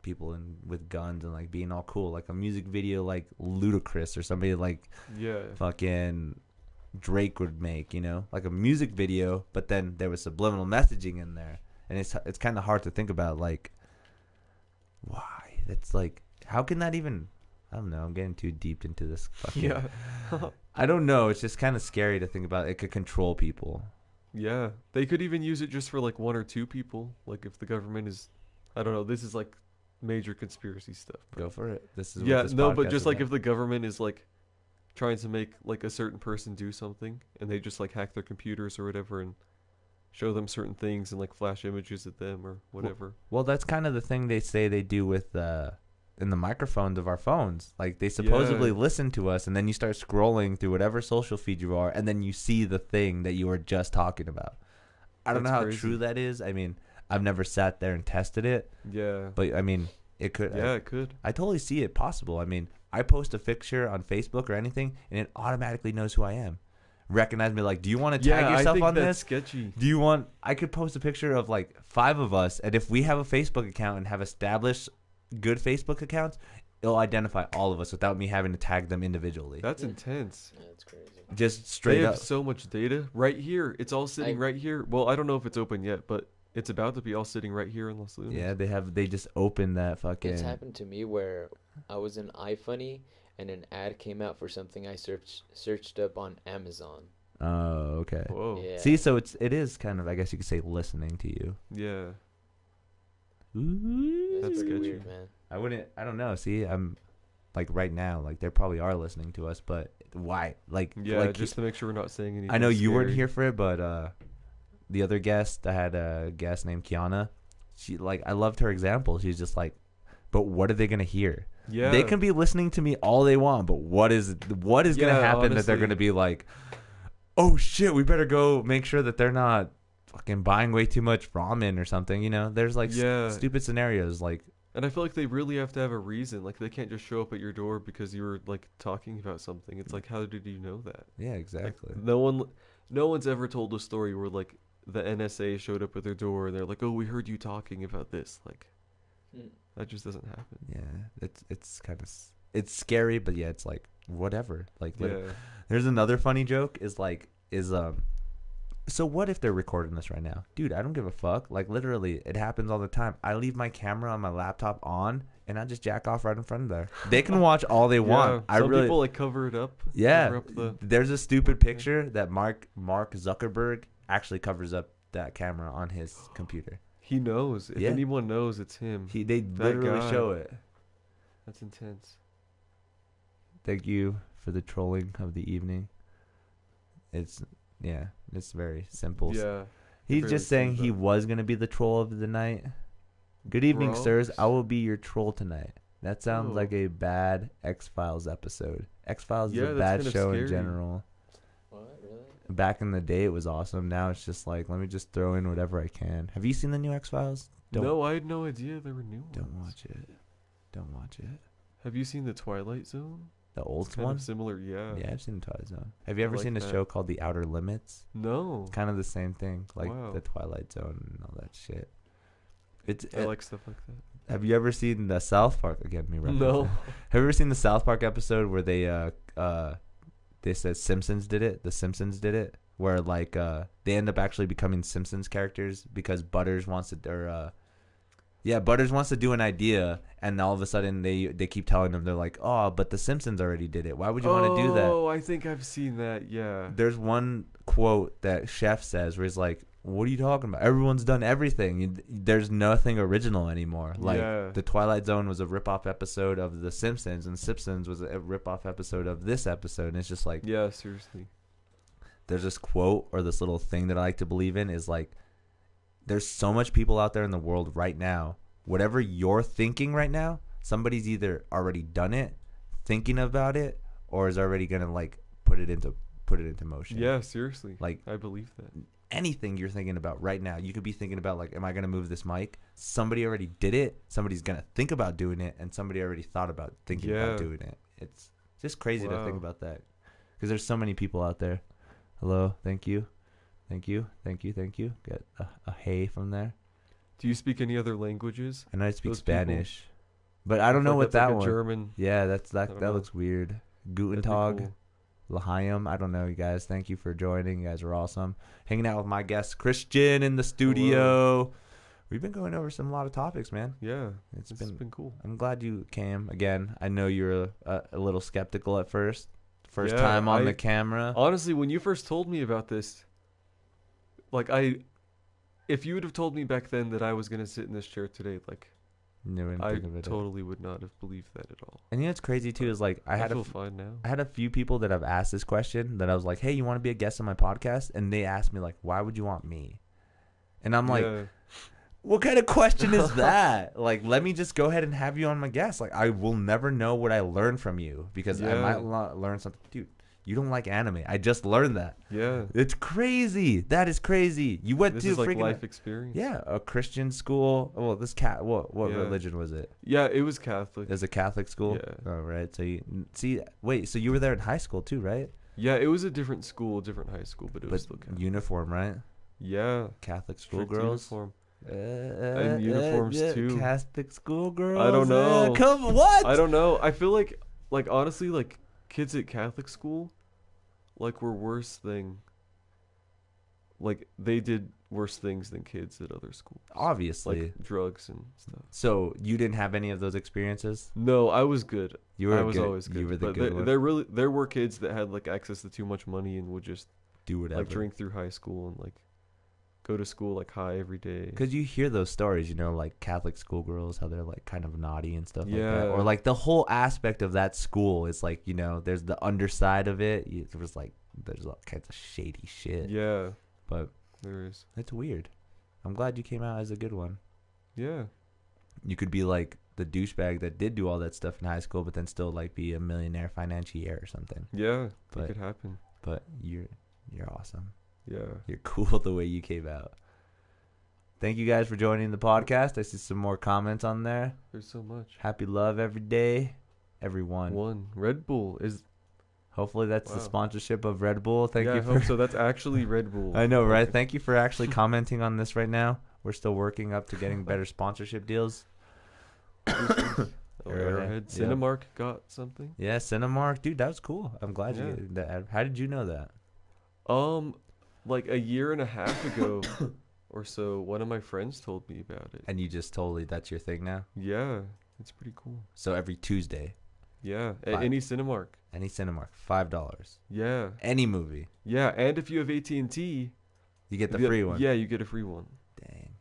people with guns and like being all cool, like a music video like Ludacris or somebody like Yeah. fucking Drake would make, like a music video, but then there was subliminal messaging in there, and it's kind of hard to think about like why. It's like, how can that even? I don't know. I'm getting too deep into this. Fucking, Yeah. I don't know. It's just kind of scary to think about. It could control people. Yeah. They could even use it just for like one or two people. Like if the government is, I don't know, this is like major conspiracy stuff. Go for it. This is Yeah, what this no, but podcast just is like about. if the government is like trying to make like a certain person do something and they just like hack their computers or whatever and show them certain things and like flash images at them or whatever. Well, that's kind of the thing they say they do with in the microphones of our phones. Like they supposedly Yeah. listen to us, and then you start scrolling through whatever social feed you are, and then you see the thing that you were just talking about. I don't know That's how crazy. true that is. I mean, I've never sat there and tested it, Yeah. but I mean, it could. Yeah, it could. I totally see it possible. I mean, I post a picture on Facebook or anything, and it automatically knows who I am. recognize me. Like, do you want to Yeah, tag I yourself think on that's this? sketchy. Do you want? I could post a picture of like 5 of us, and if we have a Facebook account and have established good Facebook accounts, it'll identify all of us without me having to tag them individually. That's intense. Yeah, that's crazy. Just They straight have up. so much data right here. It's all sitting right here. Well, I don't know if it's open yet, but it's about to be all sitting right here in Los Lunas. Yeah, they just opened that fucking. It's happened to me where I was in iFunny and an ad came out for something I searched up on Amazon. Oh, okay. Whoa. Yeah. See, so it is kind of, I guess you could say, listening to you. Yeah. Ooh. That's pretty sketchy. weird, man. I don't know. See, I'm like right now, like they probably are listening to us, but why? Like, Yeah, like, just to make sure we're not saying anything. I know you weren't scary. here for it, but the other guest, I had a guest named Kiana. She like, I loved her example. She's just like, but what are they gonna hear? Yeah. They can be listening to me all they want, but what is gonna Yeah, happen that they're honestly. gonna be like, oh shit, we better go make sure that they're not fucking buying way too much ramen or something. You know, there's like Yeah. stupid scenarios like. And I feel like they really have to have a reason. Like they can't just show up at your door because you were like talking about something. It's like, how did you know that? Yeah, Like, exactly. no one's ever told a story where like the NSA showed up at their door and they're like, "Oh, we heard you talking about this." Like Hmm. that just doesn't happen. Yeah, it's kind of it's scary, but yeah, it's like whatever. Like, Yeah. there's another funny joke so what if they're recording this right now, dude? I don't give a fuck. Like literally, it happens all the time. I leave my camera on my laptop on, and I just jack off right in front of there. They can watch all they want. I Some really people like cover it up. yeah. Cover up the, There's a stupid picture that Mark Zuckerberg actually covers up that camera on his computer. he knows. If Yeah. anyone knows, it's him. They literally guy. show it. That's intense. Thank you for the trolling of the evening. It's very simple. Yeah. He's very just saying he simple. was gonna be the troll of the night. Good evening, sirs. Gross. I will be your troll tonight. That sounds Oh. like a bad X-Files episode. X-Files Yeah, is a that's bad kinda show in scary. general. What, really? Back in the day, it was awesome. Now it's just like, let me just throw in whatever I can. Have you seen the new X-Files? No, I had no idea there were new ones. Don't watch it. Don't watch it. Have you seen the Twilight Zone? The old It's kind one? of similar, yeah. Yeah, I've seen the Twilight Zone. Have you ever like seen a that. show called The Outer Limits? No. Kind of the same thing, like Wow. the Twilight Zone and all that shit. I like stuff like that. Have you ever seen the South Park again? Me referencing. No. Have you ever seen the South Park episode where they said Simpsons did it? The Simpsons did it, where like they end up actually becoming Simpsons characters because Butters wants to Butters wants to do an idea, and all of a sudden they keep telling them, they're like, oh, but the Simpsons already did it. Why would you want to do that? Oh, I think I've seen that. Yeah. There's one quote that Chef says where he's like, what are you talking about? Everyone's done everything. There's nothing original anymore. Like, Yeah. the Twilight Zone was a rip-off episode of The Simpsons, and Simpsons was a rip-off episode of this episode. And it's just like, Yeah, seriously. there's this quote or this little thing that I like to believe in is like, there's so much people out there in the world right now. Whatever you're thinking right now, somebody's either already done it, thinking about it, or is already gonna like put it into motion. Yeah, seriously. Like, I believe that. anything you're thinking about right now, you could be thinking about like, am I gonna move this mic? Somebody already did it. Somebody's gonna think about doing it, and somebody already thought about thinking about Yeah. doing it. It's just crazy to think Wow. about that, because there's so many people out there. Hello, thank you. Get a hey from there. Do you speak any other languages? And I speak Those people- Spanish, but I don't know Like, what that's like that a one. German. Yeah, I that don't know. looks weird. Guten That'd be Tag, cool. L'chaim. I don't know, you guys. Thank you for joining. You guys are awesome. Hanging out with my guest Christian in the studio. We've been going over a lot of topics, man. Yeah. It's It's been. been cool. I'm glad you came again. I know you're a little skeptical at first. First Yeah, time on I- the camera. Honestly, when you first told me about this, like if you would have told me back then that I was gonna sit in this chair today, like Never I think of it. totally would not have believed that at all. And you know what's crazy too is like I feel fine now. had a few people that have asked this question that I was like, hey, you want to be a guest on my podcast? And they asked me like, why would you want me? And I'm like, Yeah. what kind of question is that? Like, let me just go ahead and have you on my guest. Like, I will never know what I learn from you because I Yeah. might learn something. Dude, you don't like anime. I just learned that. Yeah. It's crazy. That is crazy. You went This to is like freaking life experience. yeah, a Christian school. Well, this what Yeah. religion was it? Yeah, it was Catholic. It was a Catholic school. Yeah. Oh, right. So you see. Wait. So you were there in high school too, right? Yeah, it was a different school, different high school, but it was still Catholic. Uniform, right? Yeah. Catholic Strict schoolgirls. uniform. And uniforms too. Catholic schoolgirls. I don't know. Come what? I don't know. I feel like honestly, like kids at Catholic school, like were worse thing. Like they did worse things than kids at other schools. Obviously. Like drugs and stuff. So you didn't have any of those experiences? No, I was good. I was always good. You were the but good one. there were kids that had like access to too much money and would just Do whatever. like drink through high school and like go to school like high every day. Because you hear those stories, you know, like Catholic schoolgirls, how they're like kind of naughty and stuff like Yeah. that. Or like the whole aspect of that school is like, you know, there's the underside of it. There's like, there's all kinds of shady shit. Yeah, But there is. it's weird. I'm glad you came out as a good one. Yeah. You could be like the douchebag that did do all that stuff in high school, but then still like be a millionaire financier or something. Yeah, But- it could happen. But you're awesome. Yeah. You're cool the way you came out. Thank you guys for joining the podcast. I see some more comments on there. There's so much. Happy love every day, everyone. One Red Bull is. Hopefully that's the Wow. sponsorship of Red Bull. Thank yeah, you I for. hope so. That's actually Red Bull. I know, right? Okay. Thank you for actually commenting on this right now. We're still working up to getting better sponsorship deals. Oh, Arrowhead, Arrowhead. yeah. Cinemark got something. Yeah, Cinemark, dude, that was cool. I'm glad Yeah. you did that. How did you know that? Like a year and a half ago or so, one of my friends told me about it. And you just totally that's your thing now. Yeah, it's pretty cool. So every Tuesday, Yeah, Fine. at any Cinemark. any Cinemark, $5. Yeah, Any movie, yeah, and if you have AT&T, you get the free one. Yeah, you get a free one. Dang.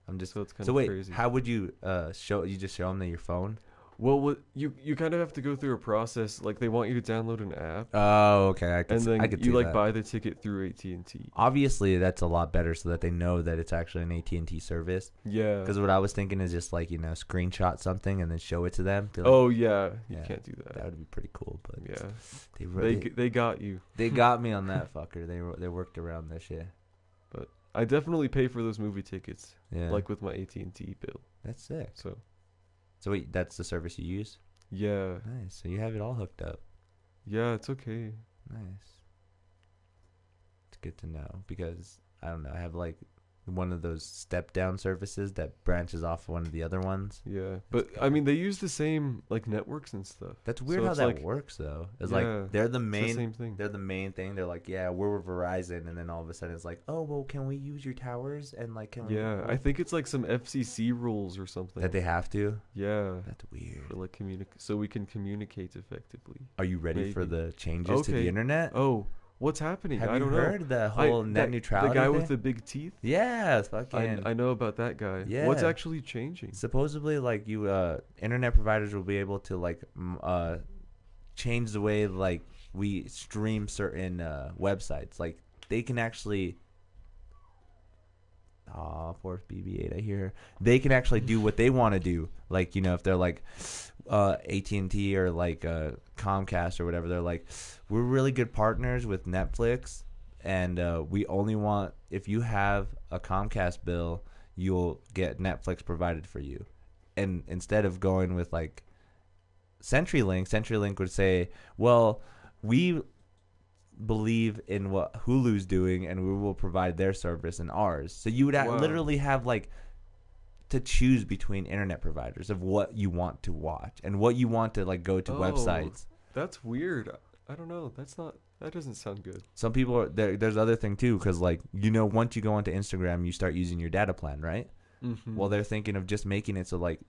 I'm just. So it's kind So of wait, crazy. how would you show? You just show them your phone? Well, you kind of have to go through a process. Like they want you to download an app, Oh, okay. and then I could you see like that. buy the ticket through AT&T. Obviously, that's a lot better, so that they know that it's actually an AT&T service. Yeah. Because what I was thinking is just like screenshot something and then show it to them. Be like, Oh yeah, you Yeah, can't do that. that would be pretty cool. But Yeah, they really they got you. they got me on that fucker. They worked around this shit. But I definitely pay for those movie tickets, Yeah, like with my AT&T bill. that's sick. So So wait, that's the service you use? yeah, Nice. So you have it all hooked up. yeah, it's okay. Nice. It's good to know because I don't know. I have like one of those step down services that branches off one of the other ones. Yeah, but I mean they use the same like networks and stuff. That's weird So how it's that like- works though. It's Yeah, like they're the It's main the same thing. they're the main thing. They're like, yeah, we're with Verizon, and then all of a sudden it's like, oh well, can we use your towers and like can Yeah, I think it's like some FCC rules or something. that they have to. Yeah, That's weird. for like so we can communicate effectively. Are you ready for Maybe. the changes to the Okay. internet? Oh, what's happening? Have I you don't heard know. the whole net neutrality? The guy thing? with the big teeth. Yeah, fucking. I know about that guy. Yeah. What's actually changing? Supposedly, like internet providers will be able to like change the way like we stream certain websites. Like they can actually. Oh, poor BB-8. I hear her. They can actually do what they want to do. Like if they're like AT&T or like Comcast or whatever, they're like, we're really good partners with Netflix, and we only want if you have a Comcast bill, you'll get Netflix provided for you. And instead of going with like CenturyLink would say, well, we believe in what Hulu's doing and we will provide their service and ours. So you would Wow. literally have like to choose between internet providers of what you want to watch and what you want to like go to Oh. websites. That's weird. I don't know. That doesn't sound good. Some people are there's other thing too, because like once you go onto Instagram you start using your data plan, right? Mm-hmm. Well, they're thinking of just making it so like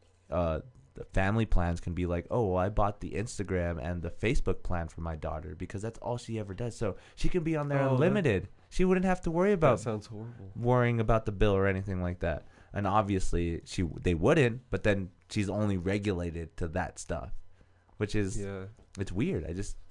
the family plans can be like, oh, well, I bought the Instagram and the Facebook plan for my daughter because that's all she ever does. So she can be on there Oh, unlimited. She wouldn't have to worry that about sounds horrible. worrying about the bill or anything like that. And obviously they wouldn't, but then she's only regulated to that stuff, which is Yeah. it's weird.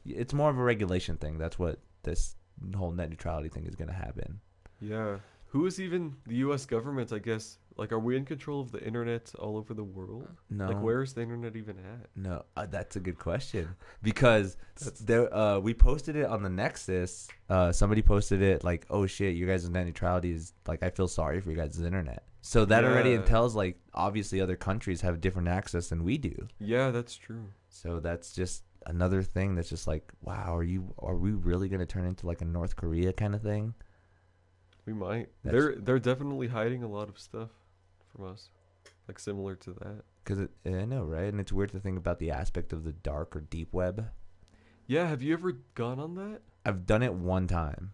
It's more of a regulation thing. That's what this whole net neutrality thing is going to happen. Yeah. Who is even the U.S. government, I guess? Like, are we in control of the internet all over the world? No. Like, where is the internet even at? No, that's a good question because we posted it on the Nexus. Somebody posted it like, "Oh shit, you guys' net neutrality is like I feel sorry for you guys' internet." So that already Yeah. tells like obviously other countries have different access than we do. Yeah, that's true. So that's just another thing that's just like, wow, are we really gonna turn into like a North Korea kind of thing? We might. That's- They're definitely hiding a lot of stuff from us, like similar to that. Because I know, right? And it's weird to think about the aspect of the dark or deep web. Yeah, have you ever gone on that? I've done it one time.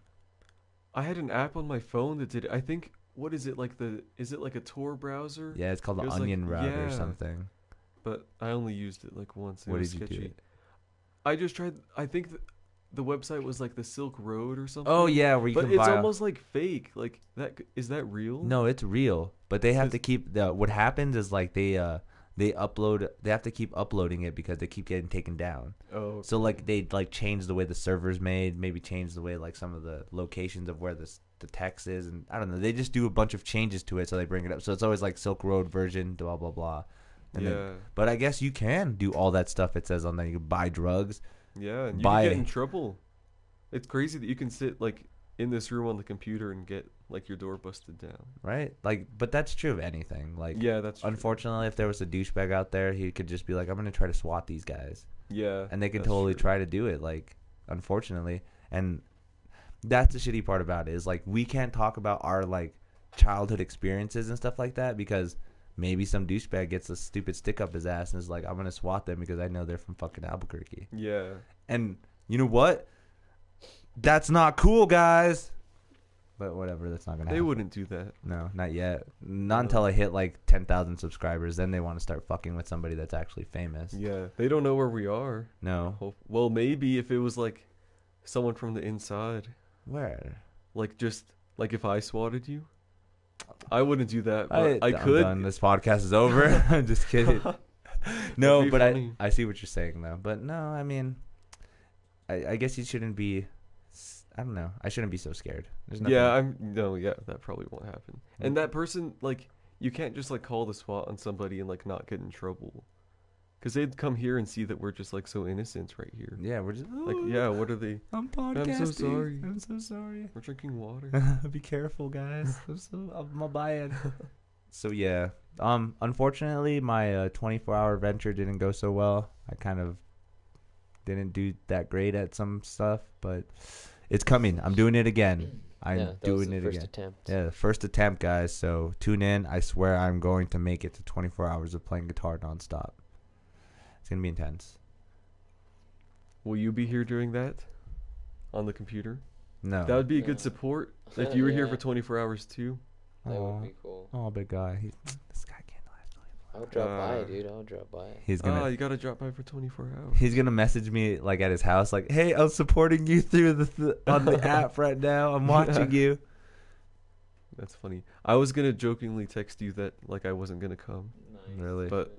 I had an app on my phone that did it. I think, what is it, like is it like a Tor browser? Yeah, it's called It the was like- Onion Router or yeah. something. But I only used it like once. It What was did you sketchy. do? I just tried, I think the website was like the Silk Road or something. Oh yeah, where you But can it's buy. almost like fake. Like is that real? No, it's real, but they have Says- to keep what happens is like they upload. They have to keep uploading it because they keep getting taken down. Oh. So like they like change the way the server's made, maybe change the way like some of the locations of where the text is, and I don't know. They just do a bunch of changes to it, so they bring it up. So it's always like Silk Road version, blah blah blah. And Yeah. then, but I guess you can do all that stuff. It says on there you can buy drugs. Yeah, and you buy can get it. in trouble. It's crazy that you can sit like in this room on the computer and get like your door busted down. Right? Like, but that's true of anything. Like, Yeah, that's true. unfortunately, if there was a douchebag out there, he could just be like, I'm going to try to SWAT these guys. Yeah. And they can that's totally true. try to do it, like, unfortunately. And that's the shitty part about it is, like, we can't talk about our, like, childhood experiences and stuff like that because maybe some douchebag gets a stupid stick up his ass and is like, I'm going to SWAT them because I know they're from fucking Albuquerque. Yeah. And you know what? That's not cool, guys. But whatever, that's not going to They happen. wouldn't do that. No, not yet. Not until I hit like 10,000 subscribers. Then they want to start fucking with somebody that's actually famous. Yeah. They don't know where we are. No. Well, maybe if it was like someone from the inside, Where? like just like if I swatted you, I wouldn't do that. But I I'm could. done. This podcast is over. I'm just kidding. No, That'd be but funny. I see what you're saying though. But no, I mean, I guess you shouldn't be. I don't know. I shouldn't be so scared. There's nothing. Yeah, that probably won't happen. And that person, like, you can't just like call the SWAT on somebody and like not get in trouble, because they'd come here and see that we're just like so innocent right here. Yeah, we're just Like, yeah, what are they? I'm podcasting. sorry. I'm so sorry. We're drinking water. Be careful, guys. I'm buying. So yeah, unfortunately, my 24-hour venture didn't go so well. I kind of didn't do that great at some stuff, but it's coming. I'm doing it again. I'm Yeah, that was doing the it first again. attempt. Yeah, the first attempt, guys. So tune in. I swear I'm going to make it to 24 hours of playing guitar nonstop. It's gonna be intense. Will you be here doing that on the computer? No. That would be a good No. support if you were here Yeah. for 24 hours too. That Aw. would be cool. Oh, big guy. This guy can't last 24 I would drop by, Uh, dude. I would drop by. He's gonna. You gotta drop by for 24 hours. He's gonna message me like at his house, like, "Hey, I'm supporting you through on the app right now. I'm watching you." That's funny. I was gonna jokingly text you that like I wasn't gonna come. Nice. Really? But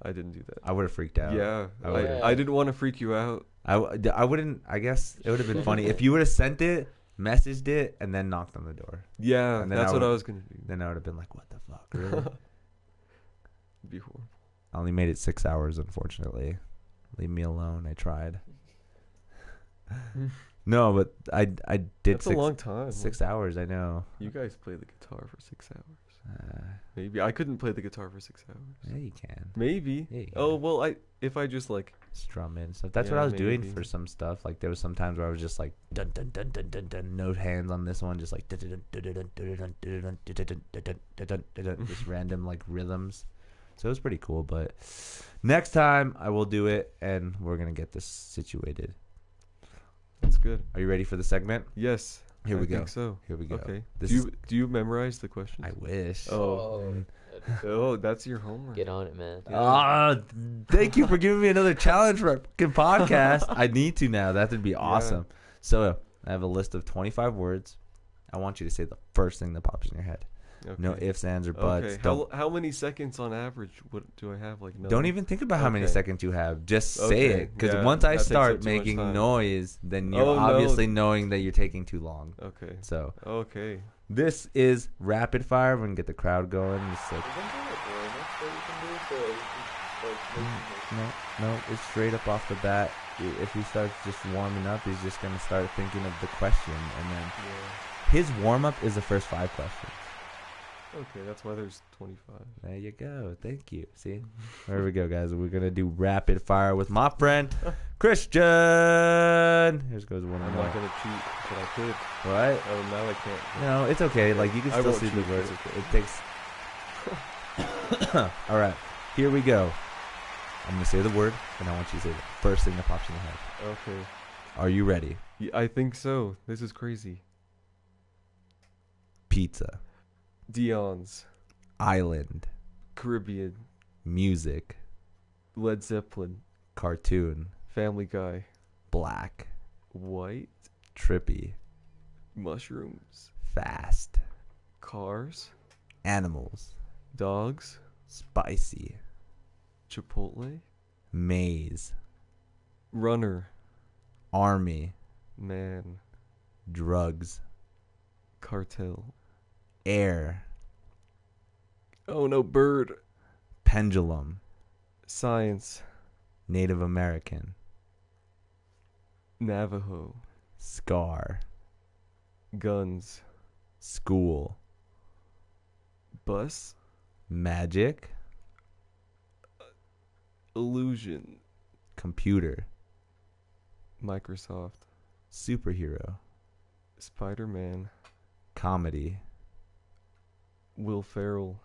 I didn't do that. I would have freaked out. Yeah, I would've- I didn't want to freak you out. I wouldn't. I guess it would have been funny if you would have sent it, messaged it, and then knocked on the door. Yeah, And then that's I what I would- was gonna do. Then I would have been like, "What the fuck?" Really? It'd be horrible. I only made it 6 hours, unfortunately. Leave me alone. I tried. No, but I did That's six, a long time. 6 hours. I know. You guys play the guitar for 6 hours. Uh, Maybe I couldn't play the guitar for 6 hours. yeah, you can Maybe. Yeah, you Oh can. well, if I just like strum in stuff. That's what Yeah, I was doing maybe. for some stuff. Like there was some times where I was just like dun dun dun dun dun dun, no hands on this one, just like dun dun dun dun dun dun dun dun dun dun dun dun dun, just random like rhythms. So it was pretty cool. But next time I will do it, and we're gonna get this situated. that's good. Are you ready for the segment? Yes. Here we I go. think so. Here we go. Okay. This Do you memorize the questions? I wish. Oh. Oh, that's your homework. Get on it, man. Ah, thank you for giving me another challenge for a fucking podcast. I need to now. That would be awesome. So I have a list of 25 words. I want you to say the first thing that pops in your head. Okay. No ifs, ands, or buts. Okay. Don't, How many seconds on average? What do I have? Like no. don't even think about how many Okay. seconds you have. Just say Okay, it. Because yeah, once I that takes start up too much making time. noise, then you're Oh, no. obviously knowing that you're taking too long. Okay. So Okay. this is rapid fire. We're going to get the crowd going. It's like, no, it's straight up off the bat. If he starts just warming up, he's just going to start thinking of the question. And then his warm-up is the first 5 questions. Okay, that's why there's 25. There you go. Thank you. See? There we go, guys. We're going to do rapid fire with my friend, Christian. Here's goes one I'm more. not gonna cheat, but I could. Right? Oh, now I can't. No, it's okay. Like, you can I still won't see the cheat, words. it's okay. It takes... All right. Here we go. I'm going to say the word, and I want you to say the first thing that pops in your head. Okay. Are you ready? Yeah, I think so. This is crazy. Pizza. Dion's. Island. Caribbean. Music. Led Zeppelin. Cartoon. Family Guy. Black. White. Trippy. Mushrooms. Fast. Cars. Animals. Dogs. Spicy. Chipotle. Maze. Runner. Army. Man. Drugs. Cartel. Air. Oh no, bird. Pendulum. Science. Native American. Navajo. Scar. Guns. School. Bus. Magic. Illusion. Computer. Microsoft. Superhero. Spider-Man. Comedy. Will Ferrell.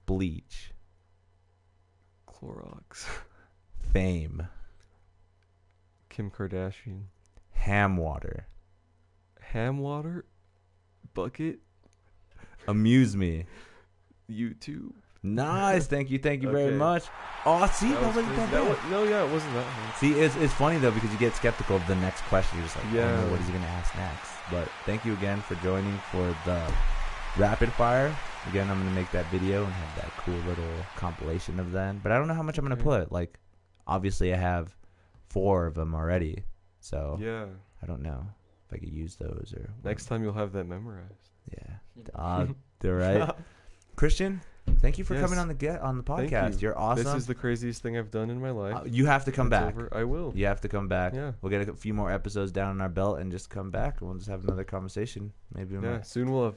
Bleach. Clorox. Fame. Kim Kardashian. Ham water. Ham water. Bucket. Amuse me. YouTube. Nice. Thank you very Okay. much. Oh, see, that wasn't crazy. that bad. No, yeah, it wasn't that hard. See, it's funny though because you get skeptical of the next question. You're just like, Yeah. oh no, what is he gonna ask next? But thank you again for joining for the rapid fire. Again, I'm gonna make that video and have that cool little compilation of that. But I don't know how much I'm gonna Okay. put. Like, obviously I have 4 of them already, so Yeah. I don't know if I could use those or Next time you'll have that memorized. Yeah. They're right. Christian, thank you for Yes. coming on the Thank podcast. you. You're awesome. This is the craziest thing I've done in my life. You have to come It's back. over. I will. You have to come back. Yeah. We'll get a few more episodes down in our belt and just come back and we'll just have another conversation. Maybe we Yeah. might. Soon we'll have.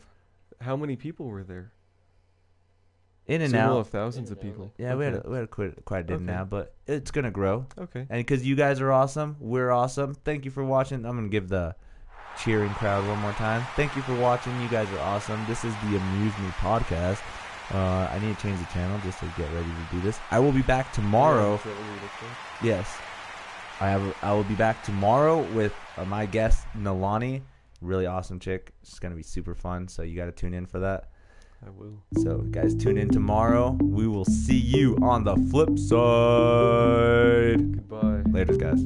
How many people were there? In and Soon we'll out. have thousands of people. Yeah, we had quite a bit Okay. now, but it's gonna grow. Okay. And because you guys are awesome, we're awesome. Thank you for watching. I'm gonna give the cheering crowd one more time. Thank you for watching. You guys are awesome. This is the Amuse Me podcast. I need to change the channel just to get ready to do this. I will be back tomorrow. Is that what you look like? Yes, I will be back tomorrow with my guest Nalani. Really awesome chick. It's gonna be super fun. So you got to tune in for that. I will. So guys, tune in tomorrow. We will see you on the flip side. Goodbye. Later, guys.